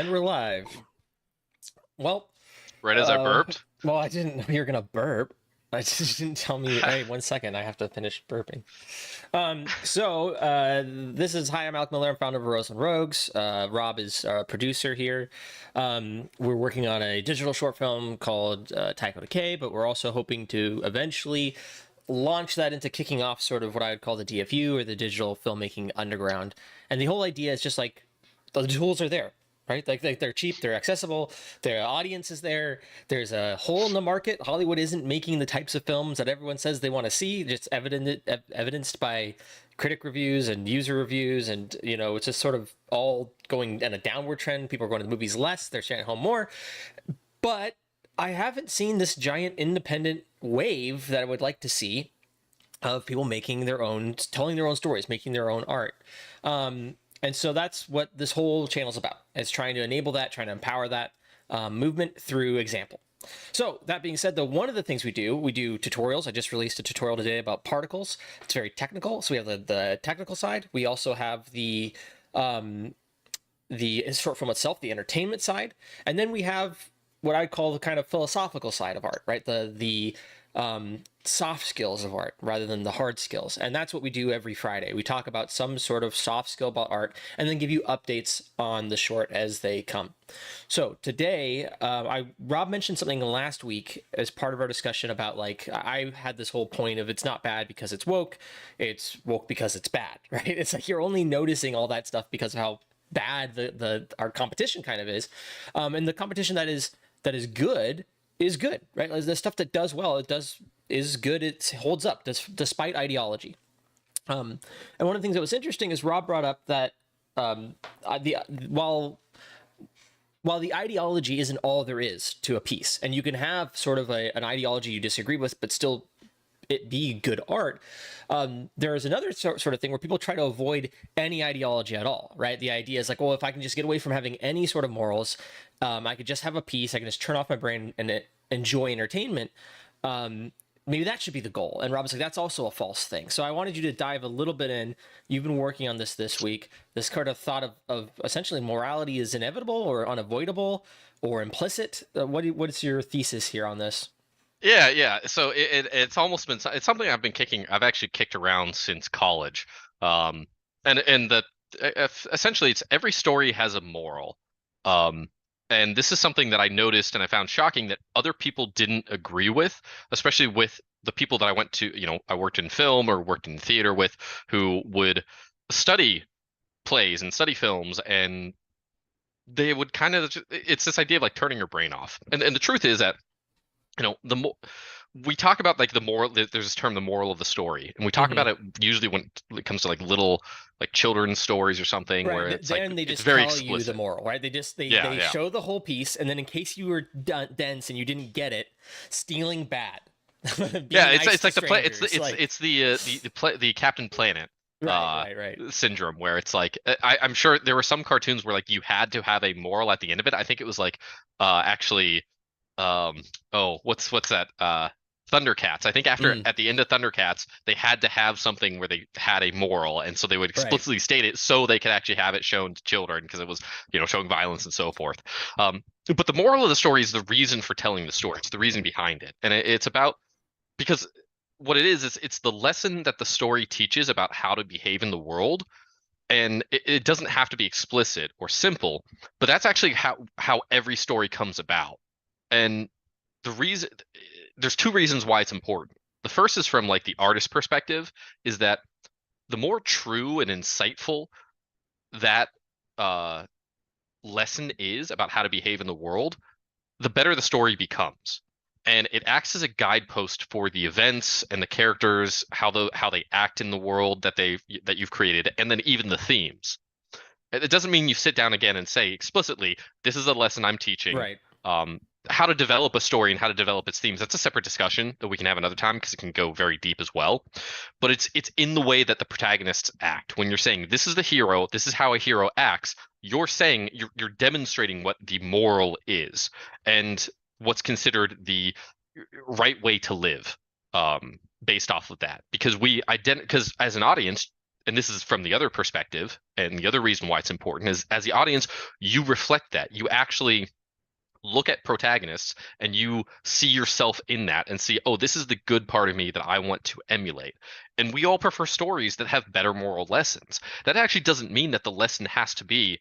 And we're live. Well, Right as I burped. well, I didn't know you were gonna burp. I just didn't tell me. Hey, 1 second, I have to finish burping. This is hi. I'm Alec Miller. I'm founder of Rose and Rogues. Rob is our producer here. We're working on a digital short film called Tycho Decay, but we're also hoping to eventually launch that into kicking off sort of what I would call the DFU or the Digital Filmmaking Underground. And the whole idea is just like the tools are there, right? Like they're cheap, they're accessible, their audience is there. There's a hole in the market. Hollywood isn't making the types of films that everyone says they want to see. It's evidenced by critic reviews and user reviews, and it's just sort of all going in a downward trend. People are going to the movies less, they're staying at home more. But I haven't seen this giant independent wave that I would like to see of people making their own, telling their own stories, making their own art. And so that's what this whole channel is about. It's trying to enable that, trying to empower that movement through example. So that being said, though, one of the things we do tutorials. I just released a tutorial today about particles. It's very technical. So we have the technical side. We also have the short film itself, the entertainment side. And then we have what I call the kind of philosophical side of art, right? The soft skills of art rather than the hard skills. And that's what we do every Friday. We talk about some sort of soft skill about art and then give you updates on the short as they come. So today, Rob mentioned something last week as part of our discussion about, like, I had this whole point of it's not bad because it's woke because it's bad, right? It's like you're only noticing all that stuff because of how bad our competition kind of is. And the competition that is good is good, right? The stuff that does well, is good. It holds up despite ideology. And one of the things that was interesting is Rob brought up that while the ideology isn't all there is to a piece, and you can have sort of an ideology you disagree with, but still it be good art. There is another sort of thing where people try to avoid any ideology at all, right? The idea is like, well, if I can just get away from having any sort of morals, I could just have a piece. I can just turn off my brain and enjoy entertainment. Maybe that should be the goal. And Rob's like, that's also a false thing. So I wanted you to dive a little bit in. You've been working on this week. This kind of thought of essentially morality is inevitable or unavoidable or implicit. What is your thesis here on this? Yeah. So it's almost been it's something I've actually kicked around since college. And that essentially it's every story has a moral. Um, and this is something that I noticed and I found shocking that other people didn't agree with, especially with the people that I went to, I worked in film or worked in theater with, who would study plays and study films, and they would kind of, it's this idea of like turning your brain off. And the truth is that the more we talk about like the moral, there's this term, the moral of the story, and we talk Mm-hmm. about it usually when it comes to like little like children's stories or something, where Right. it's like Then they it's just very tell you the explicit. moral, right? They Yeah. show the whole piece, and then in case you were dense and you didn't get it, stealing bad, Yeah, being nice it's to like strangers, it's the Captain Planet right. syndrome, where it's like I'm sure there were some cartoons where like you had to have a moral at the end of it. I think it was like actually oh, what's that? Thundercats. I think after Mm, at the end of Thundercats, they had to have something where they had a moral, and so they would right. explicitly state it so they could actually have it shown to children because it was, showing violence and so forth. But the moral of the story is the reason for telling the story. It's the reason behind it, and it's about because what it is it's the lesson that the story teaches about how to behave in the world, and it doesn't have to be explicit or simple, but that's actually how every story comes about. And the reason there's two reasons why it's important. The first is from like the artist perspective, is that the more true and insightful that uh, lesson is about how to behave in the world, the better the story becomes. And it acts as a guidepost for the events and the characters, how they act in the world that you've created, and then even the themes. It doesn't mean you sit down again and say explicitly, this is a lesson I'm teaching. Right. Um, how to develop a story and how to develop its themes. That's a separate discussion that we can have another time because it can go very deep as well. But it's in the way that the protagonists act. When you're saying this is the hero, this is how a hero acts, you're saying you're demonstrating what the moral is and what's considered the right way to live based off of that. Because because as an audience, and this is from the other perspective, and the other reason why it's important is as the audience, you reflect that. You actually look at protagonists and you see yourself in that and see, oh, this is the good part of me that I want to emulate. And we all prefer stories that have better moral lessons. That actually doesn't mean that the lesson has to be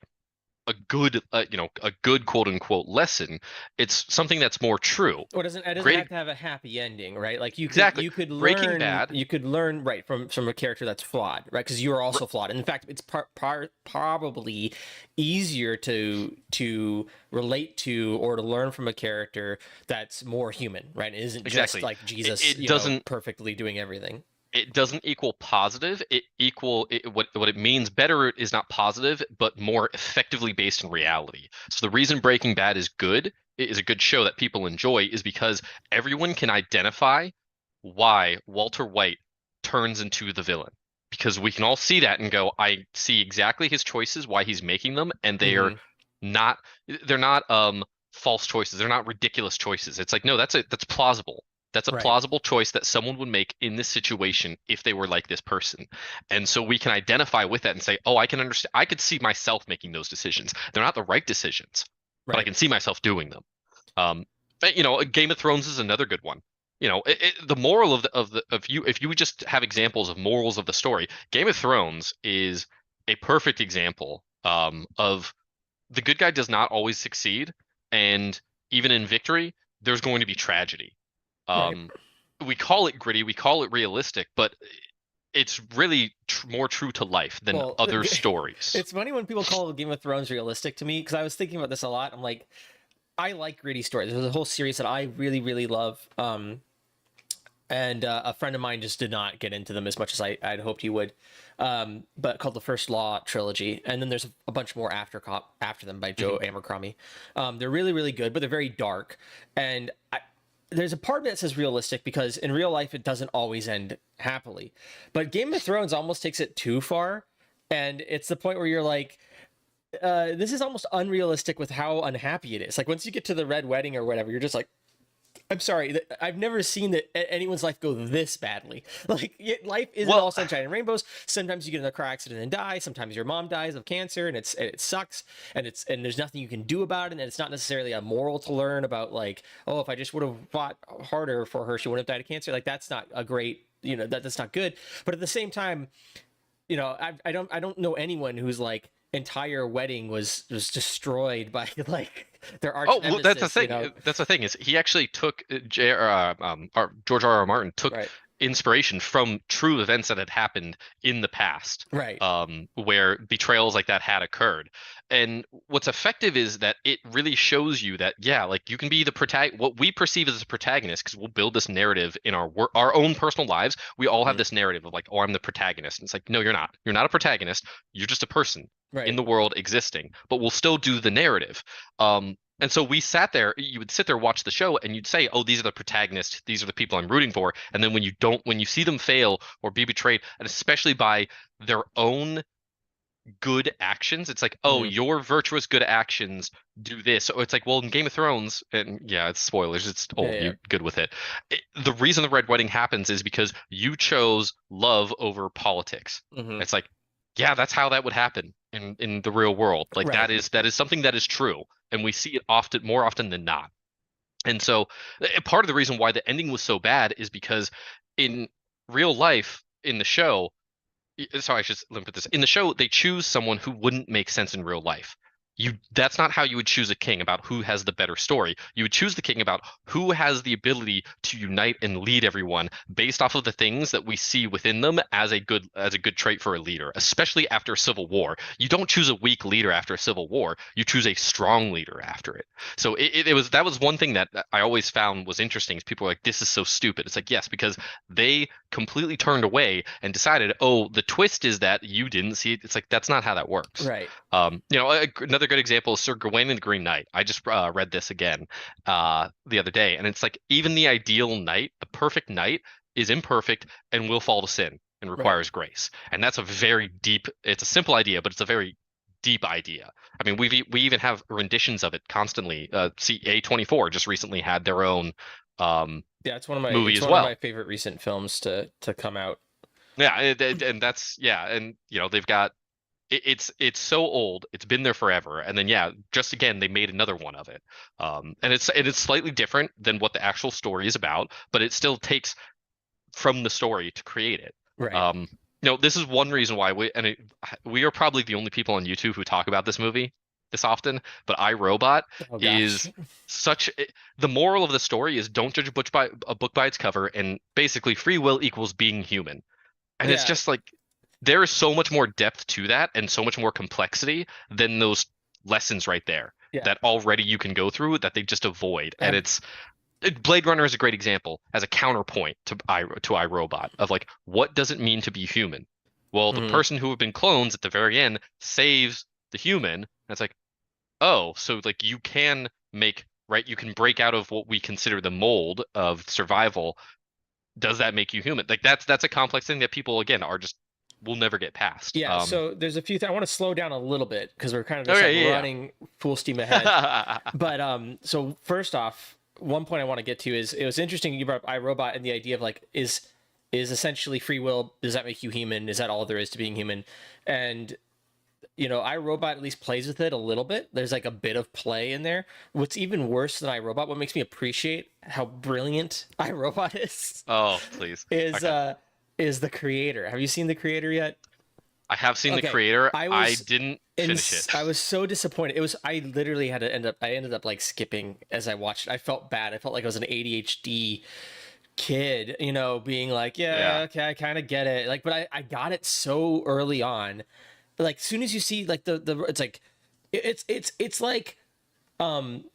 a good, a good quote unquote lesson. It's something that's more true. Well, it doesn't have Great, to have a happy ending, right? Like exactly. Breaking Bad, you could learn right from a character that's flawed, right? Because you are r- also flawed. And in fact, it's probably easier to relate to or to learn from a character that's more human, right? It isn't just exactly. like It, Jesus, it doesn't perfectly doing everything. it doesn't equal positive. What it means better is not positive, but more effectively based in reality. So the reason Breaking Bad is a good show that people enjoy is because everyone can identify why Walter White turns into the villain. Because we can all see that and go, I see exactly his choices, why he's making them, and Mm-hmm. not they're not false choices. They're not ridiculous choices. It's like, no, that's plausible. That's a Right. plausible choice that someone would make in this situation if they were like this person. And so we can identify with that and say, oh, I can understand. I could see myself making those decisions. They're not the right decisions, but I Right. can see myself doing them. Game of Thrones is another good one. The moral of you, if you would just have examples of morals of the story, Game of Thrones is a perfect example of the good guy does not always succeed, and even in victory, there's going to be tragedy. Right. Um, we call it gritty, we call it realistic, but it's really more true to life than Well, other stories. it's funny when people call Game of Thrones realistic to me because I was thinking about this a lot. I'm like, I like gritty stories. There's a whole series that I really, really love. And a friend of mine just did not get into them as much as I'd hoped he would. But called the First Law trilogy, and then there's a bunch more after them by Mhm. Joe Abercrombie. They're really, really good, but they're very dark. And there's a part of me that says realistic because in real life it doesn't always end happily. But Game of Thrones almost takes it too far, and it's the point where you're like, this is almost unrealistic with how unhappy it is. Like once you get to the red wedding or whatever, you're just like, I'm sorry, I've never seen that anyone's life go this badly. Like life isn't Well, all sunshine and rainbows. Sometimes you get in a car accident and die. Sometimes your mom dies of cancer, and it sucks, and there's nothing you can do about it. And it's not necessarily a moral to learn about like, oh, if I just would have fought harder for her, she wouldn't have died of cancer. Like that's not a great, that's not good. But at the same time, I don't know anyone whose like entire wedding was destroyed by like their arch oh, well, that's the nemesis. thing. That's the thing is he actually took George R. R. Martin took Right, inspiration from true events that had happened in the past, right. where betrayals like that had occurred. And what's effective is that it really shows you that, yeah, like you can be the what we perceive as a protagonist, because we'll build this narrative in our own personal lives. We all have Mhm. this narrative of like, oh, I'm the protagonist. And it's like, no, you're not. You're not a protagonist. You're just a person in Right. the world existing, but we'll still do the narrative. And so we sat there, you would sit there, watch the show, and you'd say, oh, these are the protagonists, these are the people I'm rooting for. And then when you see them fail or be betrayed, and especially by their own good actions, it's like, oh, Hmm. your virtuous good actions do this. So it's like, well, in Game of Thrones, and yeah, it's spoilers, it's Yeah, old, yeah. you good with it. The reason the Red Wedding happens is because you chose love over politics. Hmm. It's like, yeah, that's how that would happen in the real world. Like Right. that is something that is true, and we see it often, more often than not. And so part of the reason why the ending was so bad is because in real life in the show, sorry, I should limit this. In the show, they choose someone who wouldn't make sense in real life. That's not how you would choose a king about who has the better story. You would choose the king about who has the ability to unite and lead everyone based off of the things that we see within them as a good trait for a leader, especially after a civil war. You don't choose a weak leader after a civil war. You choose a strong leader after it. So that was one thing that I always found was interesting is people were like, this is so stupid. It's like, yes, because they completely turned away and decided, oh, the twist is that you didn't see it. It's like that's not how that works. Right. Another good example is Sir Gawain and the Green Knight. I just read this again the other day, and it's like even the ideal knight, the perfect knight, is imperfect and will fall to sin and Right. requires grace. And that's a very deep. It's a simple idea, but it's a very deep idea. I mean, we even have renditions of it constantly. See, A24 just recently had their own Yeah, movie it's as one of my well. favorite recent films to come out. Yeah, and that's yeah, and they've got it's so old, it's been there forever, and then yeah, just again they made another one of it, and it's slightly different than what the actual story is about, but it still takes from the story to create it. Right. Um, this is one reason why we are probably the only people on YouTube who talk about this movie this often, but I, Robot Oh gosh. is the moral of the story is don't judge a book by its cover, and basically free will equals being human. And it's Yeah. just like there is so much more depth to that and so much more complexity than those lessons right there Yeah. that already you can go through that they just avoid. And Have, Blade Runner is a great example as a counterpoint to iRobot of like what does it mean to be human? Well, the mhm. person who have been clones at the very end saves the human. And it's like, oh, so like you can make right, you can break out of what we consider the mold of survival. Does that make you human? Like that's a complex thing that people again are just will never get past. Yeah, so there's a few things I want to slow down a little bit because we're kind of just like Okay, yeah, running full steam ahead. yeah. But so first off, one point I want to get to is it was interesting you brought up iRobot and the idea of like is essentially free will. Does that make you human? Is that all there is to being human? And iRobot at least plays with it a little bit. There's like a bit of play in there. What's even worse than iRobot, what makes me appreciate how brilliant iRobot Oh, please. is Okay. uh is the creator. Have you seen the creator yet? I have seen the Okay, creator. I I was didn't finish it. I was so disappointed. It was I literally had to I ended up like skipping as I watched it. I felt bad. I felt like I was an ADHD kid, being like, yeah, Yeah. okay, I kind of get it. Like, but I got it so early on. Like, as soon as you see like the it's like it's like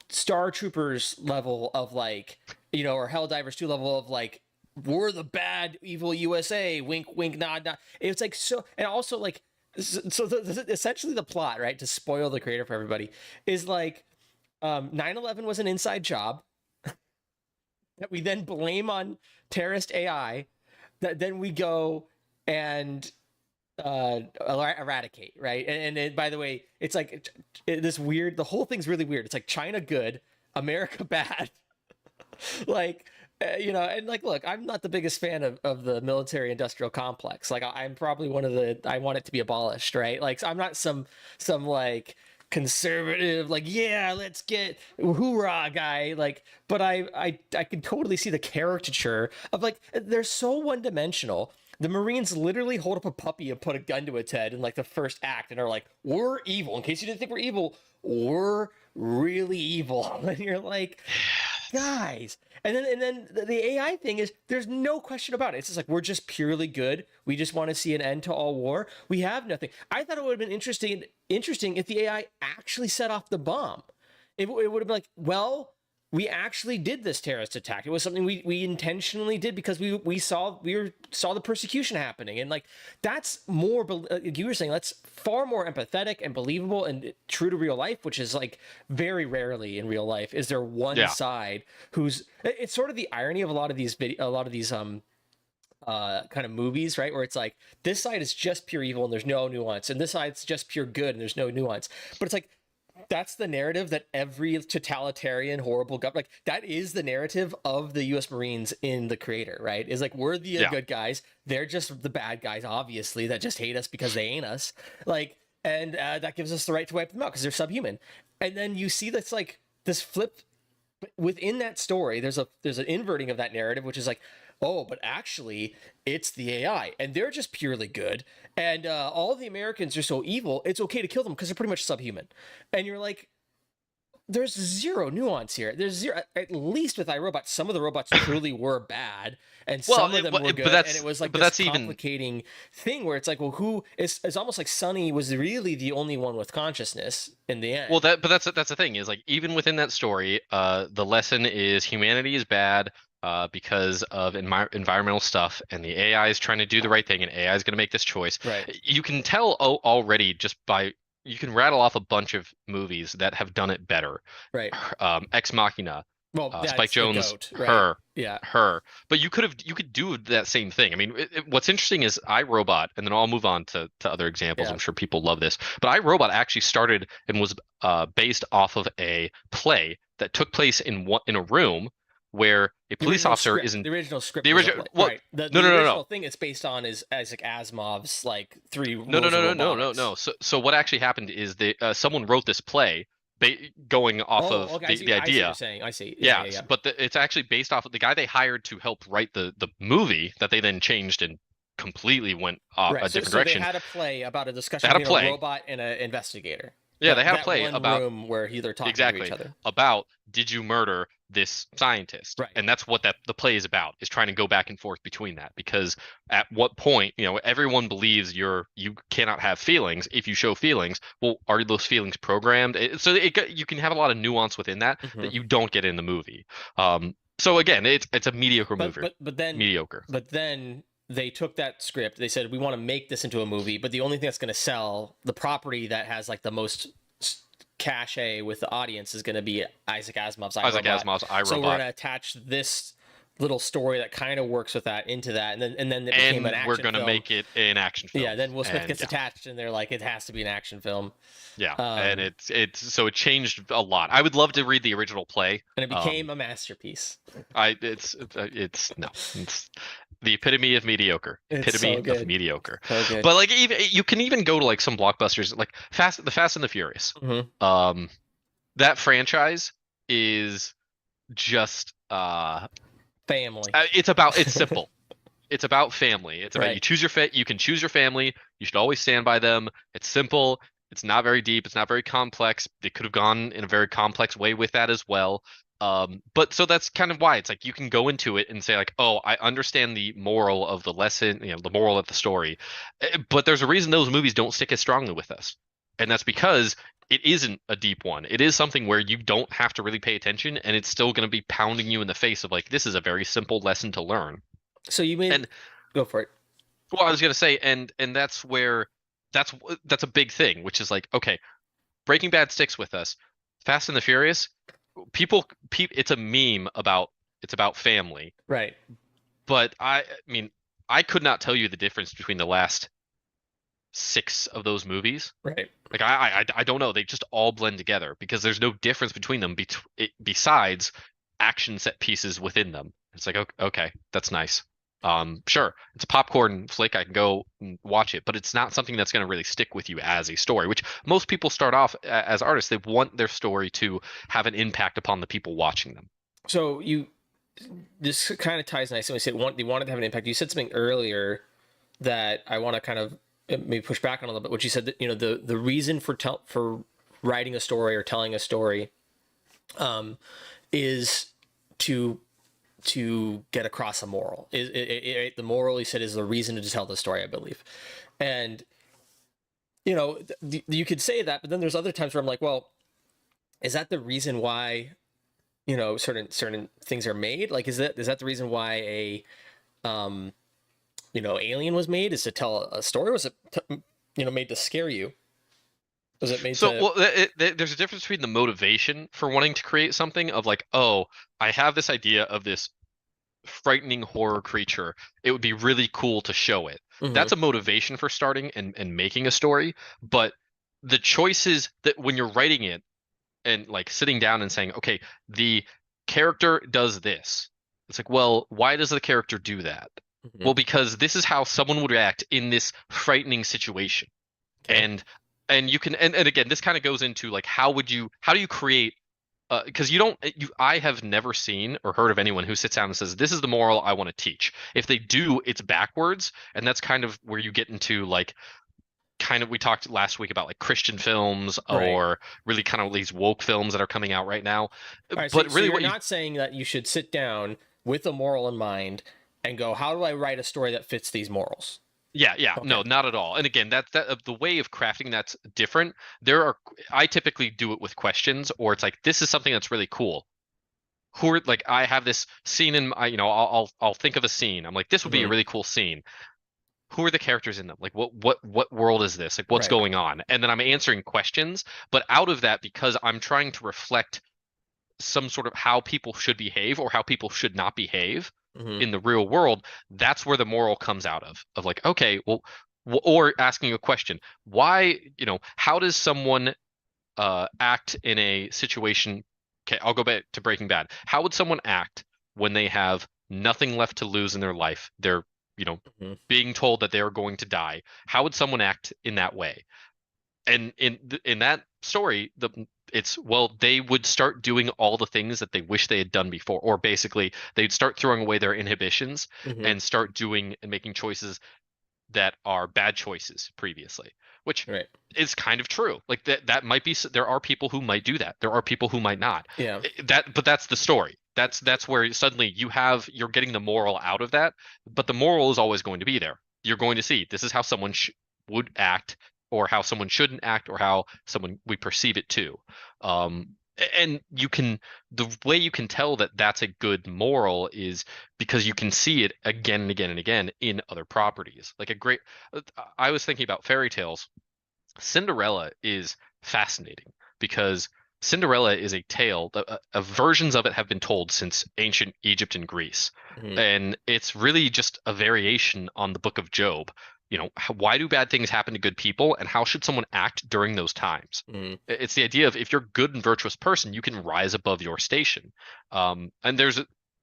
Star Troopers level of like, or Helldivers 2 level of like we're the bad evil USA, wink wink nod nod. It's like so, and also like so essentially the plot, right, to spoil the creator for everybody, is like 9/11 was an inside job that we then blame on terrorist AI, that then we go and eradicate, right? And by the way, it's like this weird, the whole thing's really weird. It's like China good, America bad. Like, and like, look, I'm not the biggest fan of the military industrial complex. Like, I'm probably one of the, I want it to be abolished, right? Like, so I'm not some like conservative, like, yeah, let's get hoorah guy. Like, but I can totally see the caricature of like, they're so one dimensional. The Marines literally hold up a puppy and put a gun to its head in like the first act and are like, we're evil. In case you didn't think we're evil, we're really evil. And you're like, guys. And then the AI thing is there's no question about it. It's just like we're just purely good. We just want to see an end to all war. We have nothing. I thought it would have been interesting if the AI actually set off the bomb. It would have been like, well, we actually did this terrorist attack. It was something we intentionally did because we saw the persecution happening, and like that's more like you were saying, that's far more empathetic and believable and true to real life, which is like very rarely in real life is there one Yeah. side who's, it's sort of the irony of a lot of these kind of movies, right, where it's like this side is just pure evil and there's no nuance, and this side's just pure good and there's no nuance. But it's like that's the narrative that every totalitarian horrible government, like that is the narrative of the US Marines in the creator, right, is like we're the Yeah. good guys, they're just the bad guys obviously that just hate us because they ain't us, like, and that gives us the right to wipe them out because they're subhuman. And then you see that's like this flip within that story. There's an inverting of that narrative, which is like, oh, but actually it's the AI and they're just purely good, and all the Americans are so evil it's okay to kill them because they're pretty much subhuman. And you're like, there's zero nuance here. There's zero. At least with iRobot, some of the robots truly were bad, and Well, some of them were but good. And it was like this that's even complicating thing where it's like, well, who is? It's almost like Sonny was really the only one with consciousness in the well end. that's the thing is like even within that story, the lesson is humanity is bad. Because of environmental stuff, and the AI is trying to do the right thing, and AI is going to make this choice. Right. You can tell already just by you can rattle off a bunch of movies that have done it better. Right. Ex Machina, Well, Spike that's the Jones, goat. Right. Yeah. her. But you could do that same thing. I mean, what's interesting is iRobot, and then I'll move on to other examples. Yeah. I'm sure people love this, but iRobot actually started and was based off of a play that took place in a room where a police officer The isn't original script the was a original. play, Well, right? The no, the no, no, no, original thing it's based on is Isaac Asimov's like Three no, no, Rules of no, no, no, no, Robotics. no. So what actually happened is someone wrote this play going off Oh, of okay. the I see what you're idea. saying. I see. Yeah, Yeah, yeah, yeah. but it's actually based off of the guy they hired to help write the movie that they then changed and completely went Right. a So different so they direction. had a play about a They discussion had a between a play. robot and an investigator. Yeah, they That had a that play one about room where they're talking to each exactly other. about did you murder this scientist? Right. And that's what the play is about, is trying to go back and forth between that. Because at what point, everyone believes you cannot have feelings if you show feelings. Well, are those feelings programmed? You can have a lot of nuance within that Hmm. that you don't get in the movie. So again, it's a mediocre But movie. but but then Mediocre. but then they took that script. They said we want to make this into a movie, but the only thing that's going to sell the property that has like the most cachet with the audience is going to be Isaac Asimov's Isaac iRobot. Asimov's So we're going iRobot. to attach this little story that kind of works with that into that, and then it became an And we're action gonna film. make it an action film. Yeah, then Will Smith And gets yeah. attached, and they're like, it has to be an action film. Yeah, and Um, so it changed a lot. I would love to read the original play. and it became a masterpiece. No, it's the epitome of mediocre. It's so Epitome of good. mediocre. So good. But like even you can even go to like some blockbusters like the Fast and the Furious. Hmm. That franchise is just Family. it's simple. It's about family. It's about Right. you choose you can choose your family. You should always stand by them. It's simple. It's not very deep. It's not very complex. They could have gone in a very complex way with that as well. But so that's kind of why it's like you can go into it and say like, oh, I understand the moral of the lesson, the moral of the story. But there's a reason those movies don't stick as strongly with us, and that's because it isn't a deep one. It is something where you don't have to really pay attention, and it's still going to be pounding you in the face of like, this is a very simple lesson to learn. So you mean And go for it. well, I was gonna say, and that's where that's a big thing, which is like, okay, Breaking Bad sticks with us. Fast and the Furious, it's a meme about it's about family, Right. but I mean, I could not tell you the difference between the last six of those movies. Right. Like I don't know. They just all blend together because there's no difference between them besides action set pieces within them. It's like okay, that's nice. Sure, it's a popcorn flick. I can go and watch it, but it's not something that's going to really stick with you as a story. Which most people start off as artists. They want their story to have an impact upon the people watching them. So this kind of ties nicely. When you said they wanted to have an impact. You said something earlier that I want to kind of maybe push back on a little bit. Which you said that the reason for writing a story or telling a story, is to get across a moral. The moral, you said, is the reason to tell the story, I believe. And you could say that, but then there's other times where I'm like, well, is that the reason why certain things are made? Like, is that the reason why Alien was made, is to tell a story? Was it made to scare you? Was it made So, to? well, there's a difference between the motivation for wanting to create something of like, oh, I have this idea of this frightening horror creature. It would be really cool to show it. Mhm. That's a motivation for starting and making a story. But the choices that when you're writing it and like sitting down and saying, okay, the character does this. It's like, well, why does the character do that? Mhm. Well, because this is how someone would react in this frightening situation. Okay. And you can and again, this kind of goes into like how do you create because I have never seen or heard of anyone who sits down and says, this is the moral I want to teach. If they do, it's backwards. And that's kind of where you get into like, kind of, we talked last week about like Christian films Right. or really kind of these woke films that are coming out right now. All right, But so really you're not saying that you should sit down with a moral in mind and go, how do I write a story that fits these morals? yeah, Okay. no, not at all. And again, that the way of crafting that's different. I typically do it with questions, or it's like, this is something that's really cool. Who are like, I have this scene in my, I'll think of a scene. I'm like, this would be a Mhm. really cool scene. Who are the characters in them? Like, what world is this? Like, what's Right. going on? And then I'm answering questions, but out of that, because I'm trying to reflect some sort of how people should behave or how people should not behave Mhm. in the real world, that's where the moral comes out of like, okay, well, or asking a question, why, how does someone act in a situation? Okay, I'll go back to Breaking Bad. How would someone act when they have nothing left to lose in their life. They're, you know, Mhm. being told that they are going to die. How would someone act in that way? And in that story, it's, well, they would start doing all the things that they wish they had done before, or basically they'd start throwing away their inhibitions Mhm. and start doing and making choices that are bad choices previously, which Right. is kind of true. Like that might be, there are people who might do that. There are people who might not. Yeah. But that's the story. That's where suddenly you're getting the moral out of that, but the moral is always going to be there. You're going to see this is how someone would act, or how someone shouldn't act, or how someone we perceive it to. Um, and the way you can tell that that's a good moral is because you can see it again and again and again in other properties. Like I was thinking about fairy tales. Cinderella is fascinating because Cinderella is a tale that versions of it have been told since ancient Egypt and Greece. Mhm. And it's really just a variation on the book of Job. Why do bad things happen to good people, and how should someone act during those times? Mhm. It's the idea of, if you're a good and virtuous person, you can rise above your station. And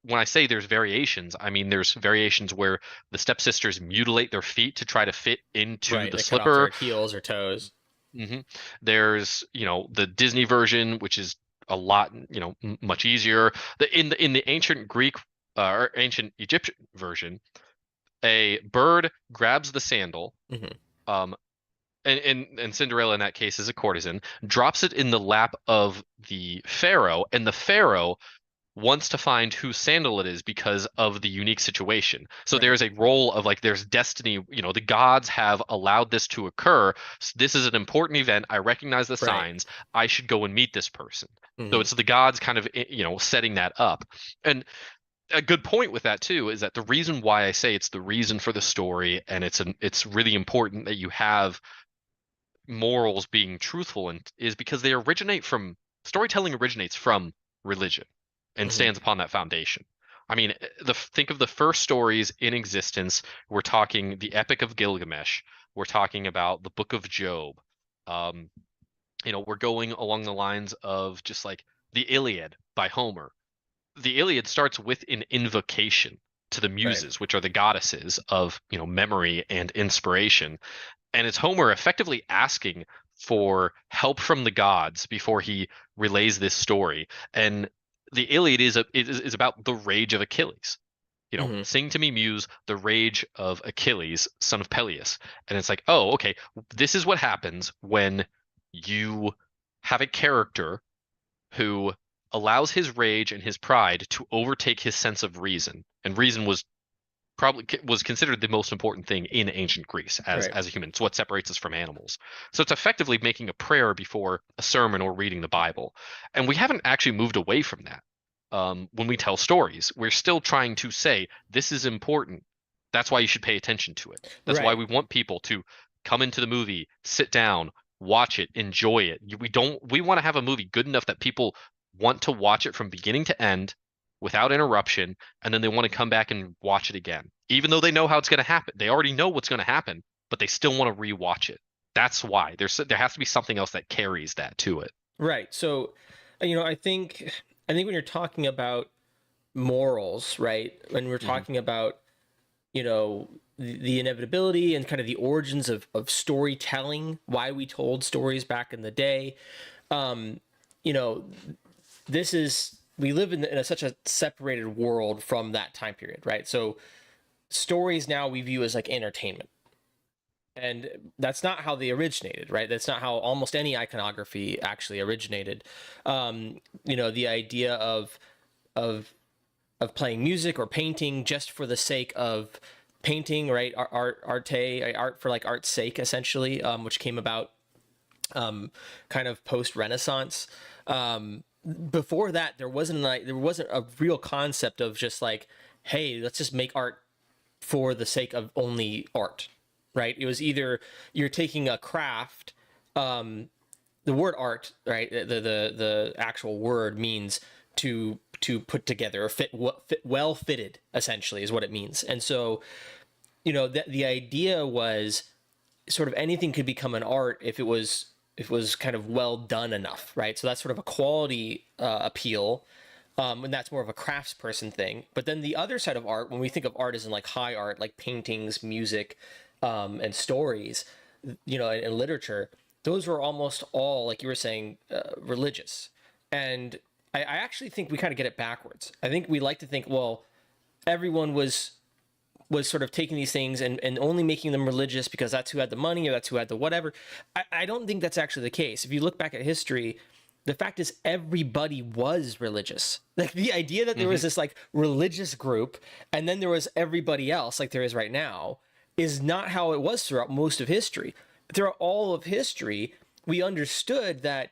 when I say there's variations, I mean there's variations where the stepsisters mutilate their feet to try to fit into Right. the They cut off their slipper. heels or toes. hmm There's, the Disney version, which is a lot, much easier. In the ancient Greek, or ancient Egyptian version, a bird grabs the sandal, Mhm. um, and Cinderella in that case is a courtesan, drops it in the lap of the pharaoh, and the pharaoh wants to find whose sandal it is because of the unique situation. So Right. there's a role of, like, there's destiny, the gods have allowed this to occur. This is an important event. I recognize the Right. signs. I should go and meet this person. So Mhm. it's the gods kind of, setting that up. And a good point with that too is that the reason why I say it's the reason for the story, and it's really important that you have morals being truthful, and is because they originate from storytelling originates from religion and Mhm. stands upon that foundation. I mean, think of the first stories in existence. We're talking the Epic of Gilgamesh. We're talking about the Book of Job. Um, we're going along the lines of just like the Iliad by Homer. The Iliad starts with an invocation to the Right. muses, which are the goddesses of, memory and inspiration, and it's Homer effectively asking for help from the gods before he relays this story. And the Iliad is about the rage of Achilles. Mhm. Sing to me, muse, the rage of Achilles, son of Peleus. And it's like, oh, okay, this is what happens when you have a character who allows his rage and his pride to overtake his sense of reason. And reason was considered the most important thing in ancient Greece as Right. as a human. It's what separates us from animals. So it's effectively making a prayer before a sermon or reading the Bible. And we haven't actually moved away from that. When we tell stories, we're still trying to say this is important. That's why you should pay attention to it. That's why Right. we want people to come into the movie, sit down, watch it, enjoy it. We want to have a movie good enough that people want to watch it from beginning to end without interruption, and then they want to come back and watch it again. Even though they know how it's going to happen. They already know what's going to happen, but they still want to rewatch it. That's why there has to be something else that carries that to it. Right. So, I think when you're talking about morals, right? When we're hmm talking about, the inevitability and kind of the origins of storytelling, why we told stories back in the day, um, you know, this is we live in such a separated world from that time period, right? So stories now we view as like entertainment, and that's not how they originated, right? That's not how almost any iconography actually originated. The idea of of playing music or painting just for the sake of painting, right? Art for like art's sake, essentially, which came about kind of post Renaissance. Before that, there wasn't a real concept of just like, hey, let's just make art for the sake of only art, right? It was either you're taking a craft. The word art, right? The actual word means to put together or fit well fitted, essentially, is what it means. And so, the idea was sort of anything could become an art if it was kind of well done enough, right? So that's sort of a quality appeal. And that's more of a craftsperson thing. But then the other side of art, when we think of art as in like high art, like paintings, music, and stories, and literature, those were almost all, like you were saying, religious. And I actually think we kind of get it backwards. I think we like to think, well, everyone was sort of taking these things and only making them religious because that's who had the money or that's who had the whatever. I don't think that's actually the case. If you look back at history, the fact is everybody was religious. Like the idea that there Hmm. was this like religious group and then there was everybody else like there is right now is not how it was throughout most of history. Throughout all of history, we understood that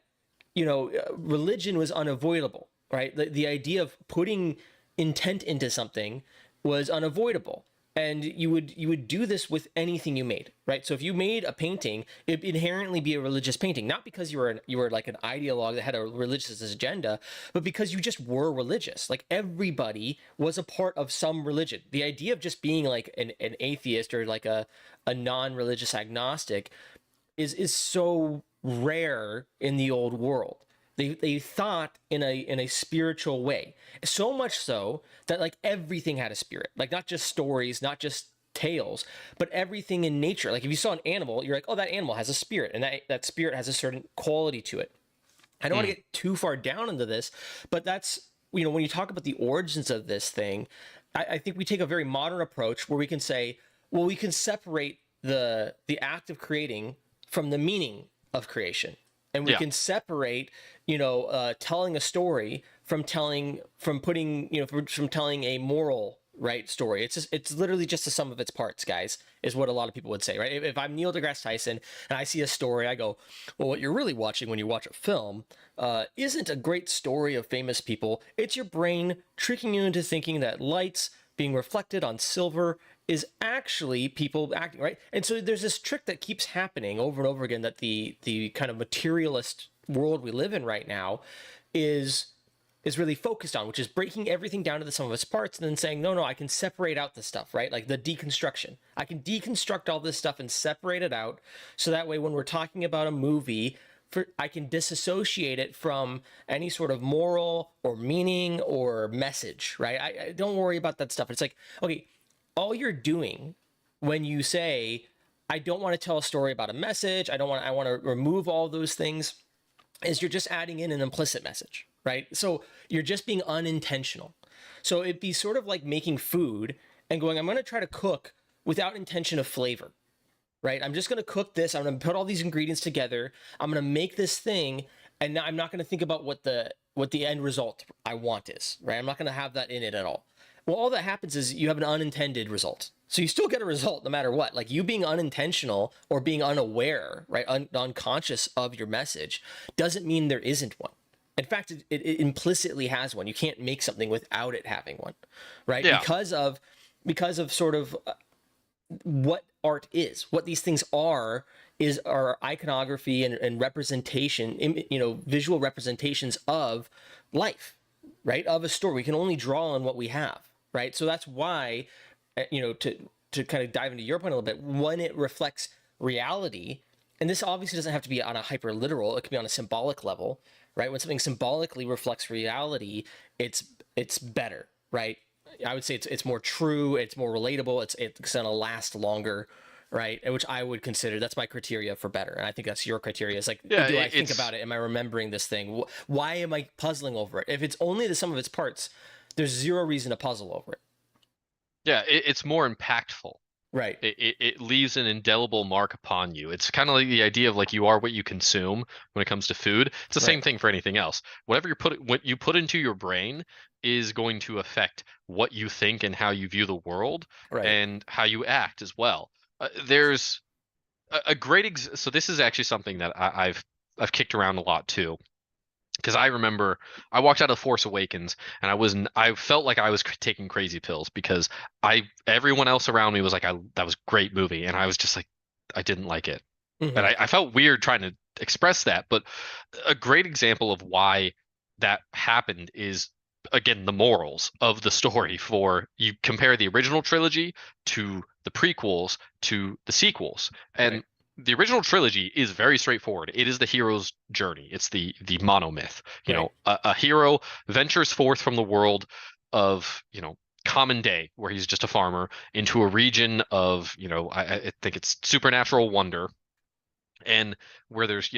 religion was unavoidable, right? The idea of putting intent into something was unavoidable. And you would do this with anything you made, right? So if you made a painting, it'd inherently be a religious painting, not because you were like an ideologue that had a religious agenda, but because you just were religious. Like everybody was a part of some religion. The idea of just being like an atheist or like a non-religious agnostic is so rare in the old world. They thought in a spiritual way, so much so that like everything had a spirit, like not just stories, not just tales, but everything in nature. Like if you saw an animal, you're like, oh, that animal has a spirit, and that spirit has a certain quality to it. I don't want to Mm. get too far down into this, but that's when you talk about the origins of this thing, I think we take a very modern approach where we can say, well, we can separate the act of creating from the meaning of creation, and we Yeah. can separate telling a story from putting from telling a moral right story. It's literally just the sum of its parts, guys, is what a lot of people would say, right? If I'm Neil deGrasse Tyson and I see a story, I go, well, what you're really watching when you watch a film isn't a great story of famous people. It's your brain tricking you into thinking that lights being reflected on silver is actually people acting, right? And so there's this trick that keeps happening over and over again that the kind of materialist world we live in right now is really focused on, which is breaking everything down to the sum of its parts and then saying, no, I can separate out the stuff, right? Like the deconstruction. I can deconstruct all this stuff and separate it out. So that way, when we're talking about a movie, I can disassociate it from any sort of moral or meaning or message, right? I don't worry about that stuff. It's like, okay, all you're doing when you say, I don't want to tell a story about a message, I want to remove all those things, is you're just adding in an implicit message, right? So you're just being unintentional. So it'd be sort of like making food and going, I'm going to try to cook without intention of flavor, right? I'm just going to cook this. I'm going to put all these ingredients together. I'm going to make this thing, and now I'm not going to think about what the end result I want is, right? I'm not going to have that in it at all. Well, all that happens is you have an unintended result. So you still get a result no matter what. Like you being unintentional or being unaware, right, unconscious of your message doesn't mean there isn't one. In fact, it implicitly has one. You can't make something without it having one, right? Yeah. Because of sort of what art is, what these things are, is our iconography and representation, visual representations of life, right? Of a story. We can only draw on what we have, right? So that's why, to kind of dive into your point a little bit, when it reflects reality, and this obviously doesn't have to be on a hyper literal, it can be on a symbolic level, right? When something symbolically reflects reality, it's better, right? I would say it's more true, it's more relatable, it's gonna last longer, right? Which I would consider, that's my criteria for better, and I think that's your criteria. It's like, Yeah. do I think It's about it? Am I remembering this thing? Why am I puzzling over it? If it's only the sum of its parts, there's zero reason to puzzle over it, yeah. It's more impactful. right? It leaves an indelible mark upon you. It's kind of like the idea of like you are what you consume when it comes to food. It's the Right, same thing for anything else. What you put into your brain is going to affect what you think and how you view the world right. and how you act as well. There's a great so this is actually something that I've kicked around a lot too. Because I remember I walked out of Force Awakens and I felt like I was taking crazy pills because everyone else around me was like that was a great movie and I was just like I didn't like it. And Hmm. I felt weird trying to express that, but a great example of why that happened is again the morals of the story. For you compare the original trilogy to the prequels to the sequels, and Right. the original trilogy is very straightforward. It is the hero's journey. It's the monomyth. You Right. know, a hero ventures forth from the world of, common day, where he's just a farmer, into a region of, I think it's supernatural wonder, and where there's,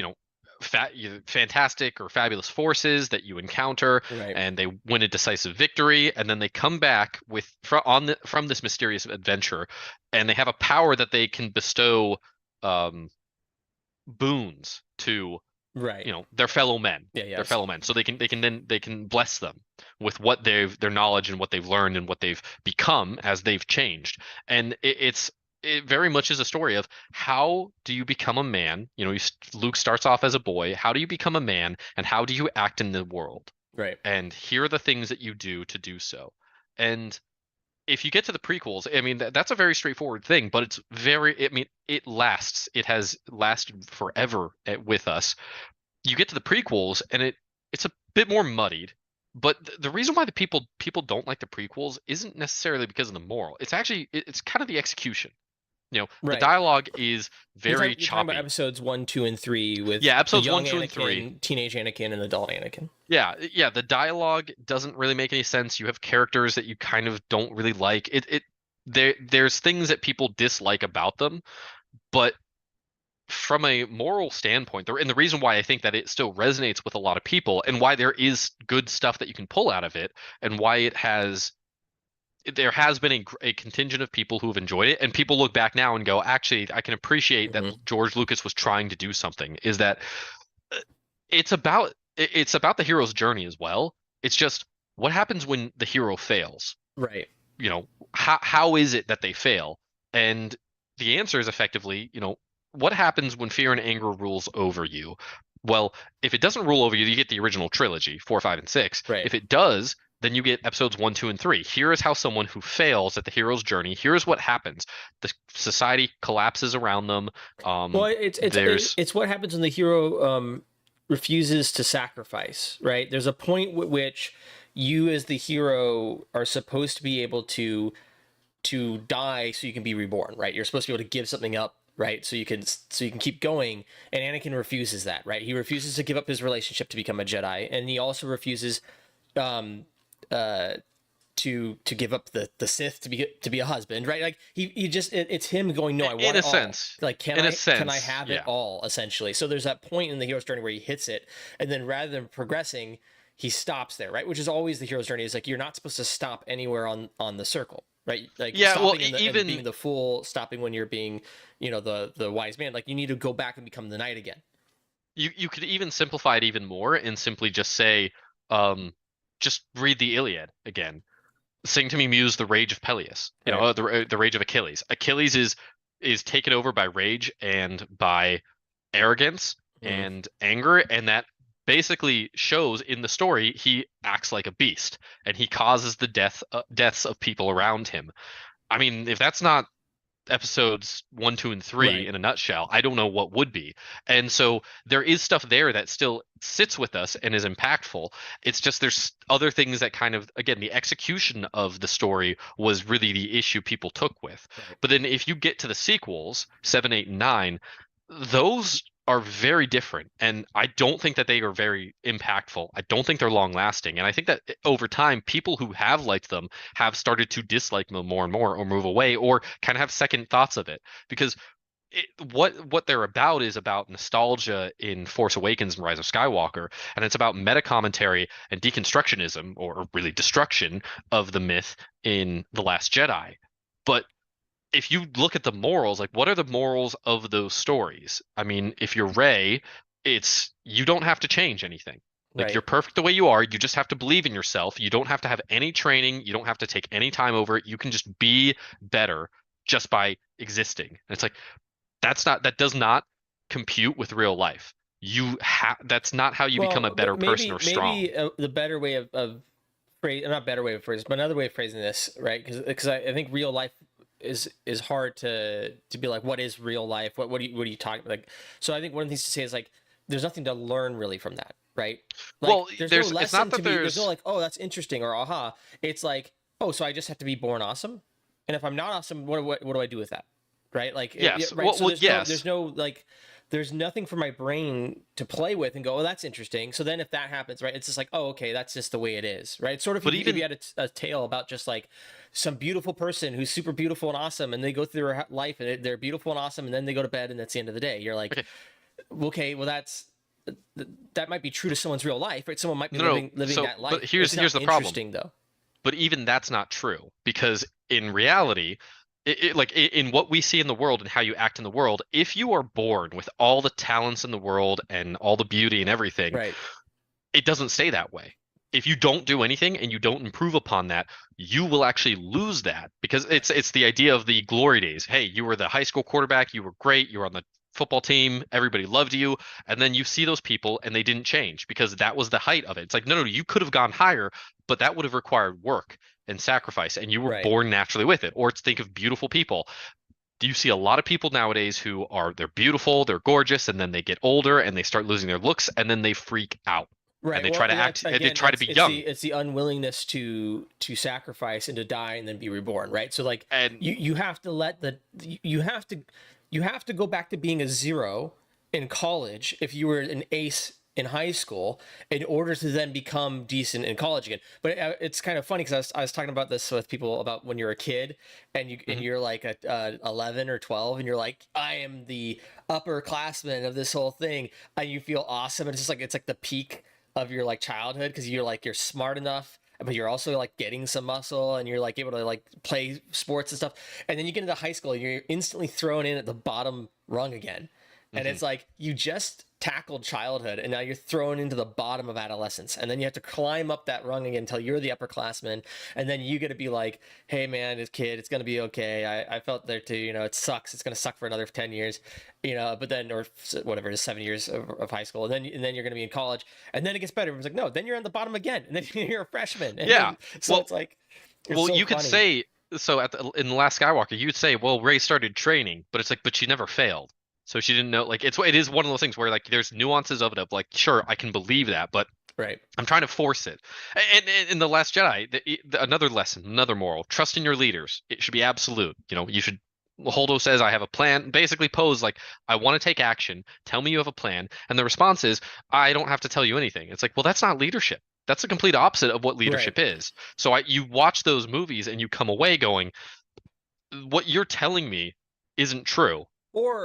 fantastic or fabulous forces that you encounter, Right. and they win a decisive victory, and then they come back from this mysterious adventure, and they have a power that they can bestow um, boons to, Right. their fellow men, Yeah. Yes. so they can bless them with what their knowledge and what they've learned and what they've become as they've changed. And it very much is a story of how do you become a man. Luke starts off as a boy. How do you become a man, and how do you act in the world? Right. And here are the things that you do to do so. And if you get to the prequels, I mean, that's a very straightforward thing, but I mean, it lasts. It has lasted forever with us. You get to the prequels, and it's a bit more muddied. But the reason why the people don't like the prequels isn't necessarily because of the moral. It's actually it's kind of the execution. The Right. dialogue is very You're talking about choppy. episodes 1, 2, and 3 with Yeah, the episodes one, young two, and three. Anakin, teenage Anakin, and adult Anakin. Yeah, the dialogue doesn't really make any sense. You have characters that you kind of don't really like. There's things that people dislike about them, but from a moral standpoint, and the reason why I think that it still resonates with a lot of people, and why there is good stuff that you can pull out of it, and why there has been a contingent of people who have enjoyed it, and people look back now and go, actually, I can appreciate that Hmm. George Lucas was trying to do something. Is that it's about the hero's journey as well. It's just what happens when the hero fails. Right. How is it that they fail? And the answer is effectively, what happens when fear and anger rules over you? Well, if it doesn't rule over you, you get the original trilogy, 4, 5, and 6. Right. If it does, then you get episodes 1, 2, and 3. Here is how someone who fails at the hero's journey, here's what happens. The society collapses around them. Well, There's it's what happens when the hero refuses to sacrifice. Right. There's a point at which you, as the hero, are supposed to be able to die so you can be reborn. Right. You're supposed to be able to give something up. Right. So you can keep going. And Anakin refuses that. Right. He refuses to give up his relationship to become a Jedi, and he also refuses um, uh, to give up the Sith to be a husband, right? Like he just it's him going, no, I want in a it all. sense, Like in a can I sense, have it yeah. all, essentially? So there's that point in the hero's journey where he hits it, and then rather than progressing, he stops there, right? Which is always the hero's journey. Is like you're not supposed to stop anywhere on the circle, right? Like Yeah, well, stopping in being even the fool, stopping when you're being, the wise man. Like you need to go back and become the knight again. you could even simplify it even more and simply just say, um, just read the Iliad again. Sing to me, Muse, the rage of Peleus. Right. The rage of Achilles. Achilles is taken over by rage and by arrogance Mm-hmm. and anger, and that basically shows in the story he acts like a beast, and he causes the deaths of people around him. I mean, if that's not episodes 1, 2, and 3 Right. in a nutshell, I don't know what would be. And so there is stuff there that still sits with us and is impactful. It's just there's other things that kind of, again, the execution of the story was really the issue people took with. Right. But then if you get to the sequels, 7, 8, and 9, those are very different, and I don't think that they are very impactful. I don't think they're long lasting, and I think that over time people who have liked them have started to dislike them more and more, or move away, or kind of have second thoughts of it, because what they're about is about nostalgia in Force Awakens and Rise of Skywalker, and it's about meta commentary and deconstructionism, or really destruction of the myth in The Last Jedi. But if you look at the morals, like what are the morals of those stories? I mean, if you're Rey, it's you don't have to change anything. Like Right. you're perfect the way you are. You just have to believe in yourself. You don't have to have any training. You don't have to take any time over it. You can just be better just by existing. And it's like that does not compute with real life. That's not how you become a Well, better person or strong. maybe the better way of phrase, not better way of phrase, but another way of phrasing this, right? Because I think real life is hard to be like, what is real life? What are you talking like? So I think one of the things to say is like, there's nothing to learn really from that, right? Like Well, there's no it's not lesson to that be. There's no there's like, oh, that's interesting or aha. It's like, oh, so I just have to be born awesome, and if I'm not awesome, what do I do with that? right? Like, Yes. right. So Yes. there's nothing for my brain to play with and go, oh, that's interesting. So then if that happens, right, it's just like, oh, okay, that's just the way it is, right? It's sort of But if you even had a tale about just like some beautiful person who's super beautiful and awesome, and they go through their life and they're beautiful and awesome, and then they go to bed and that's the end of the day. You're like, okay, okay, well, that might be true to someone's real life, right? Someone might be no. living So, that but life. here's It's not the problem. interesting though. But even that's not true because in reality, in what we see in the world and how you act in the world, if you are born with all the talents in the world and all the beauty and everything, Right. it doesn't stay that way. If you don't do anything and you don't improve upon that, you will actually lose that because it's the idea of the glory days. Hey, you were the high school quarterback, you were great, you were on the football team, everybody loved you, and then you see those people and they didn't change because that was the height of it. It's like, no, you could have gone higher, but that would have required work and sacrifice, and you were Right. born naturally with it. Or think of beautiful people. Do you see a lot of people nowadays who they're beautiful, they're gorgeous, and then they get older and they start losing their looks and then they freak out and Right. they Well, try to yeah, act and they again, try to be young. it's the unwillingness to sacrifice and to die and then be reborn, right? So like And you have to let the you have to go back to being a zero in college if you were an ace in high school in order to then become decent in college again. But it's kind of funny because I was talking about this with people about when you're a kid and mhm, you're like a 11 or 12 and you're like, I am the upperclassman of this whole thing, and you feel awesome, and it's like the peak of your like childhood because you're smart enough, but you're also like getting some muscle and you're like able to like play sports and stuff. And then you get into high school and you're instantly thrown in at the bottom rung again. And mhm. it's like you just tackled childhood and now you're thrown into the bottom of adolescence. And then you have to climb up that rung again until you're the upperclassman. And then you get to be like, hey man, this kid, it's gonna be okay. I felt there too, it sucks. It's gonna suck for another 10 years, but then or whatever it is, 7 years of high school. And then you're gonna be in college. And then it gets better. It's like, no, then you're on the bottom again. And then you're a freshman. And Yeah. then so Well, it's like it's so you could funny. say so in the Last Skywalker, you would say, well, Rey started training, but it's like, but she never failed. So she didn't know. Like it is one of those things where like there's nuances of it of like, sure, I can believe that, but Right. I'm trying to force it. And in the Last Jedi, another lesson, another moral: trust in your leaders. It should be absolute. You should. Holdo says, "I have a plan." Basically, pose like, "I want to take action. Tell me you have a plan." And the response is, "I don't have to tell you anything." It's like, well, that's not leadership. That's the complete opposite of what Right. leadership is. So you watch those movies and you come away going, "What you're telling me isn't true."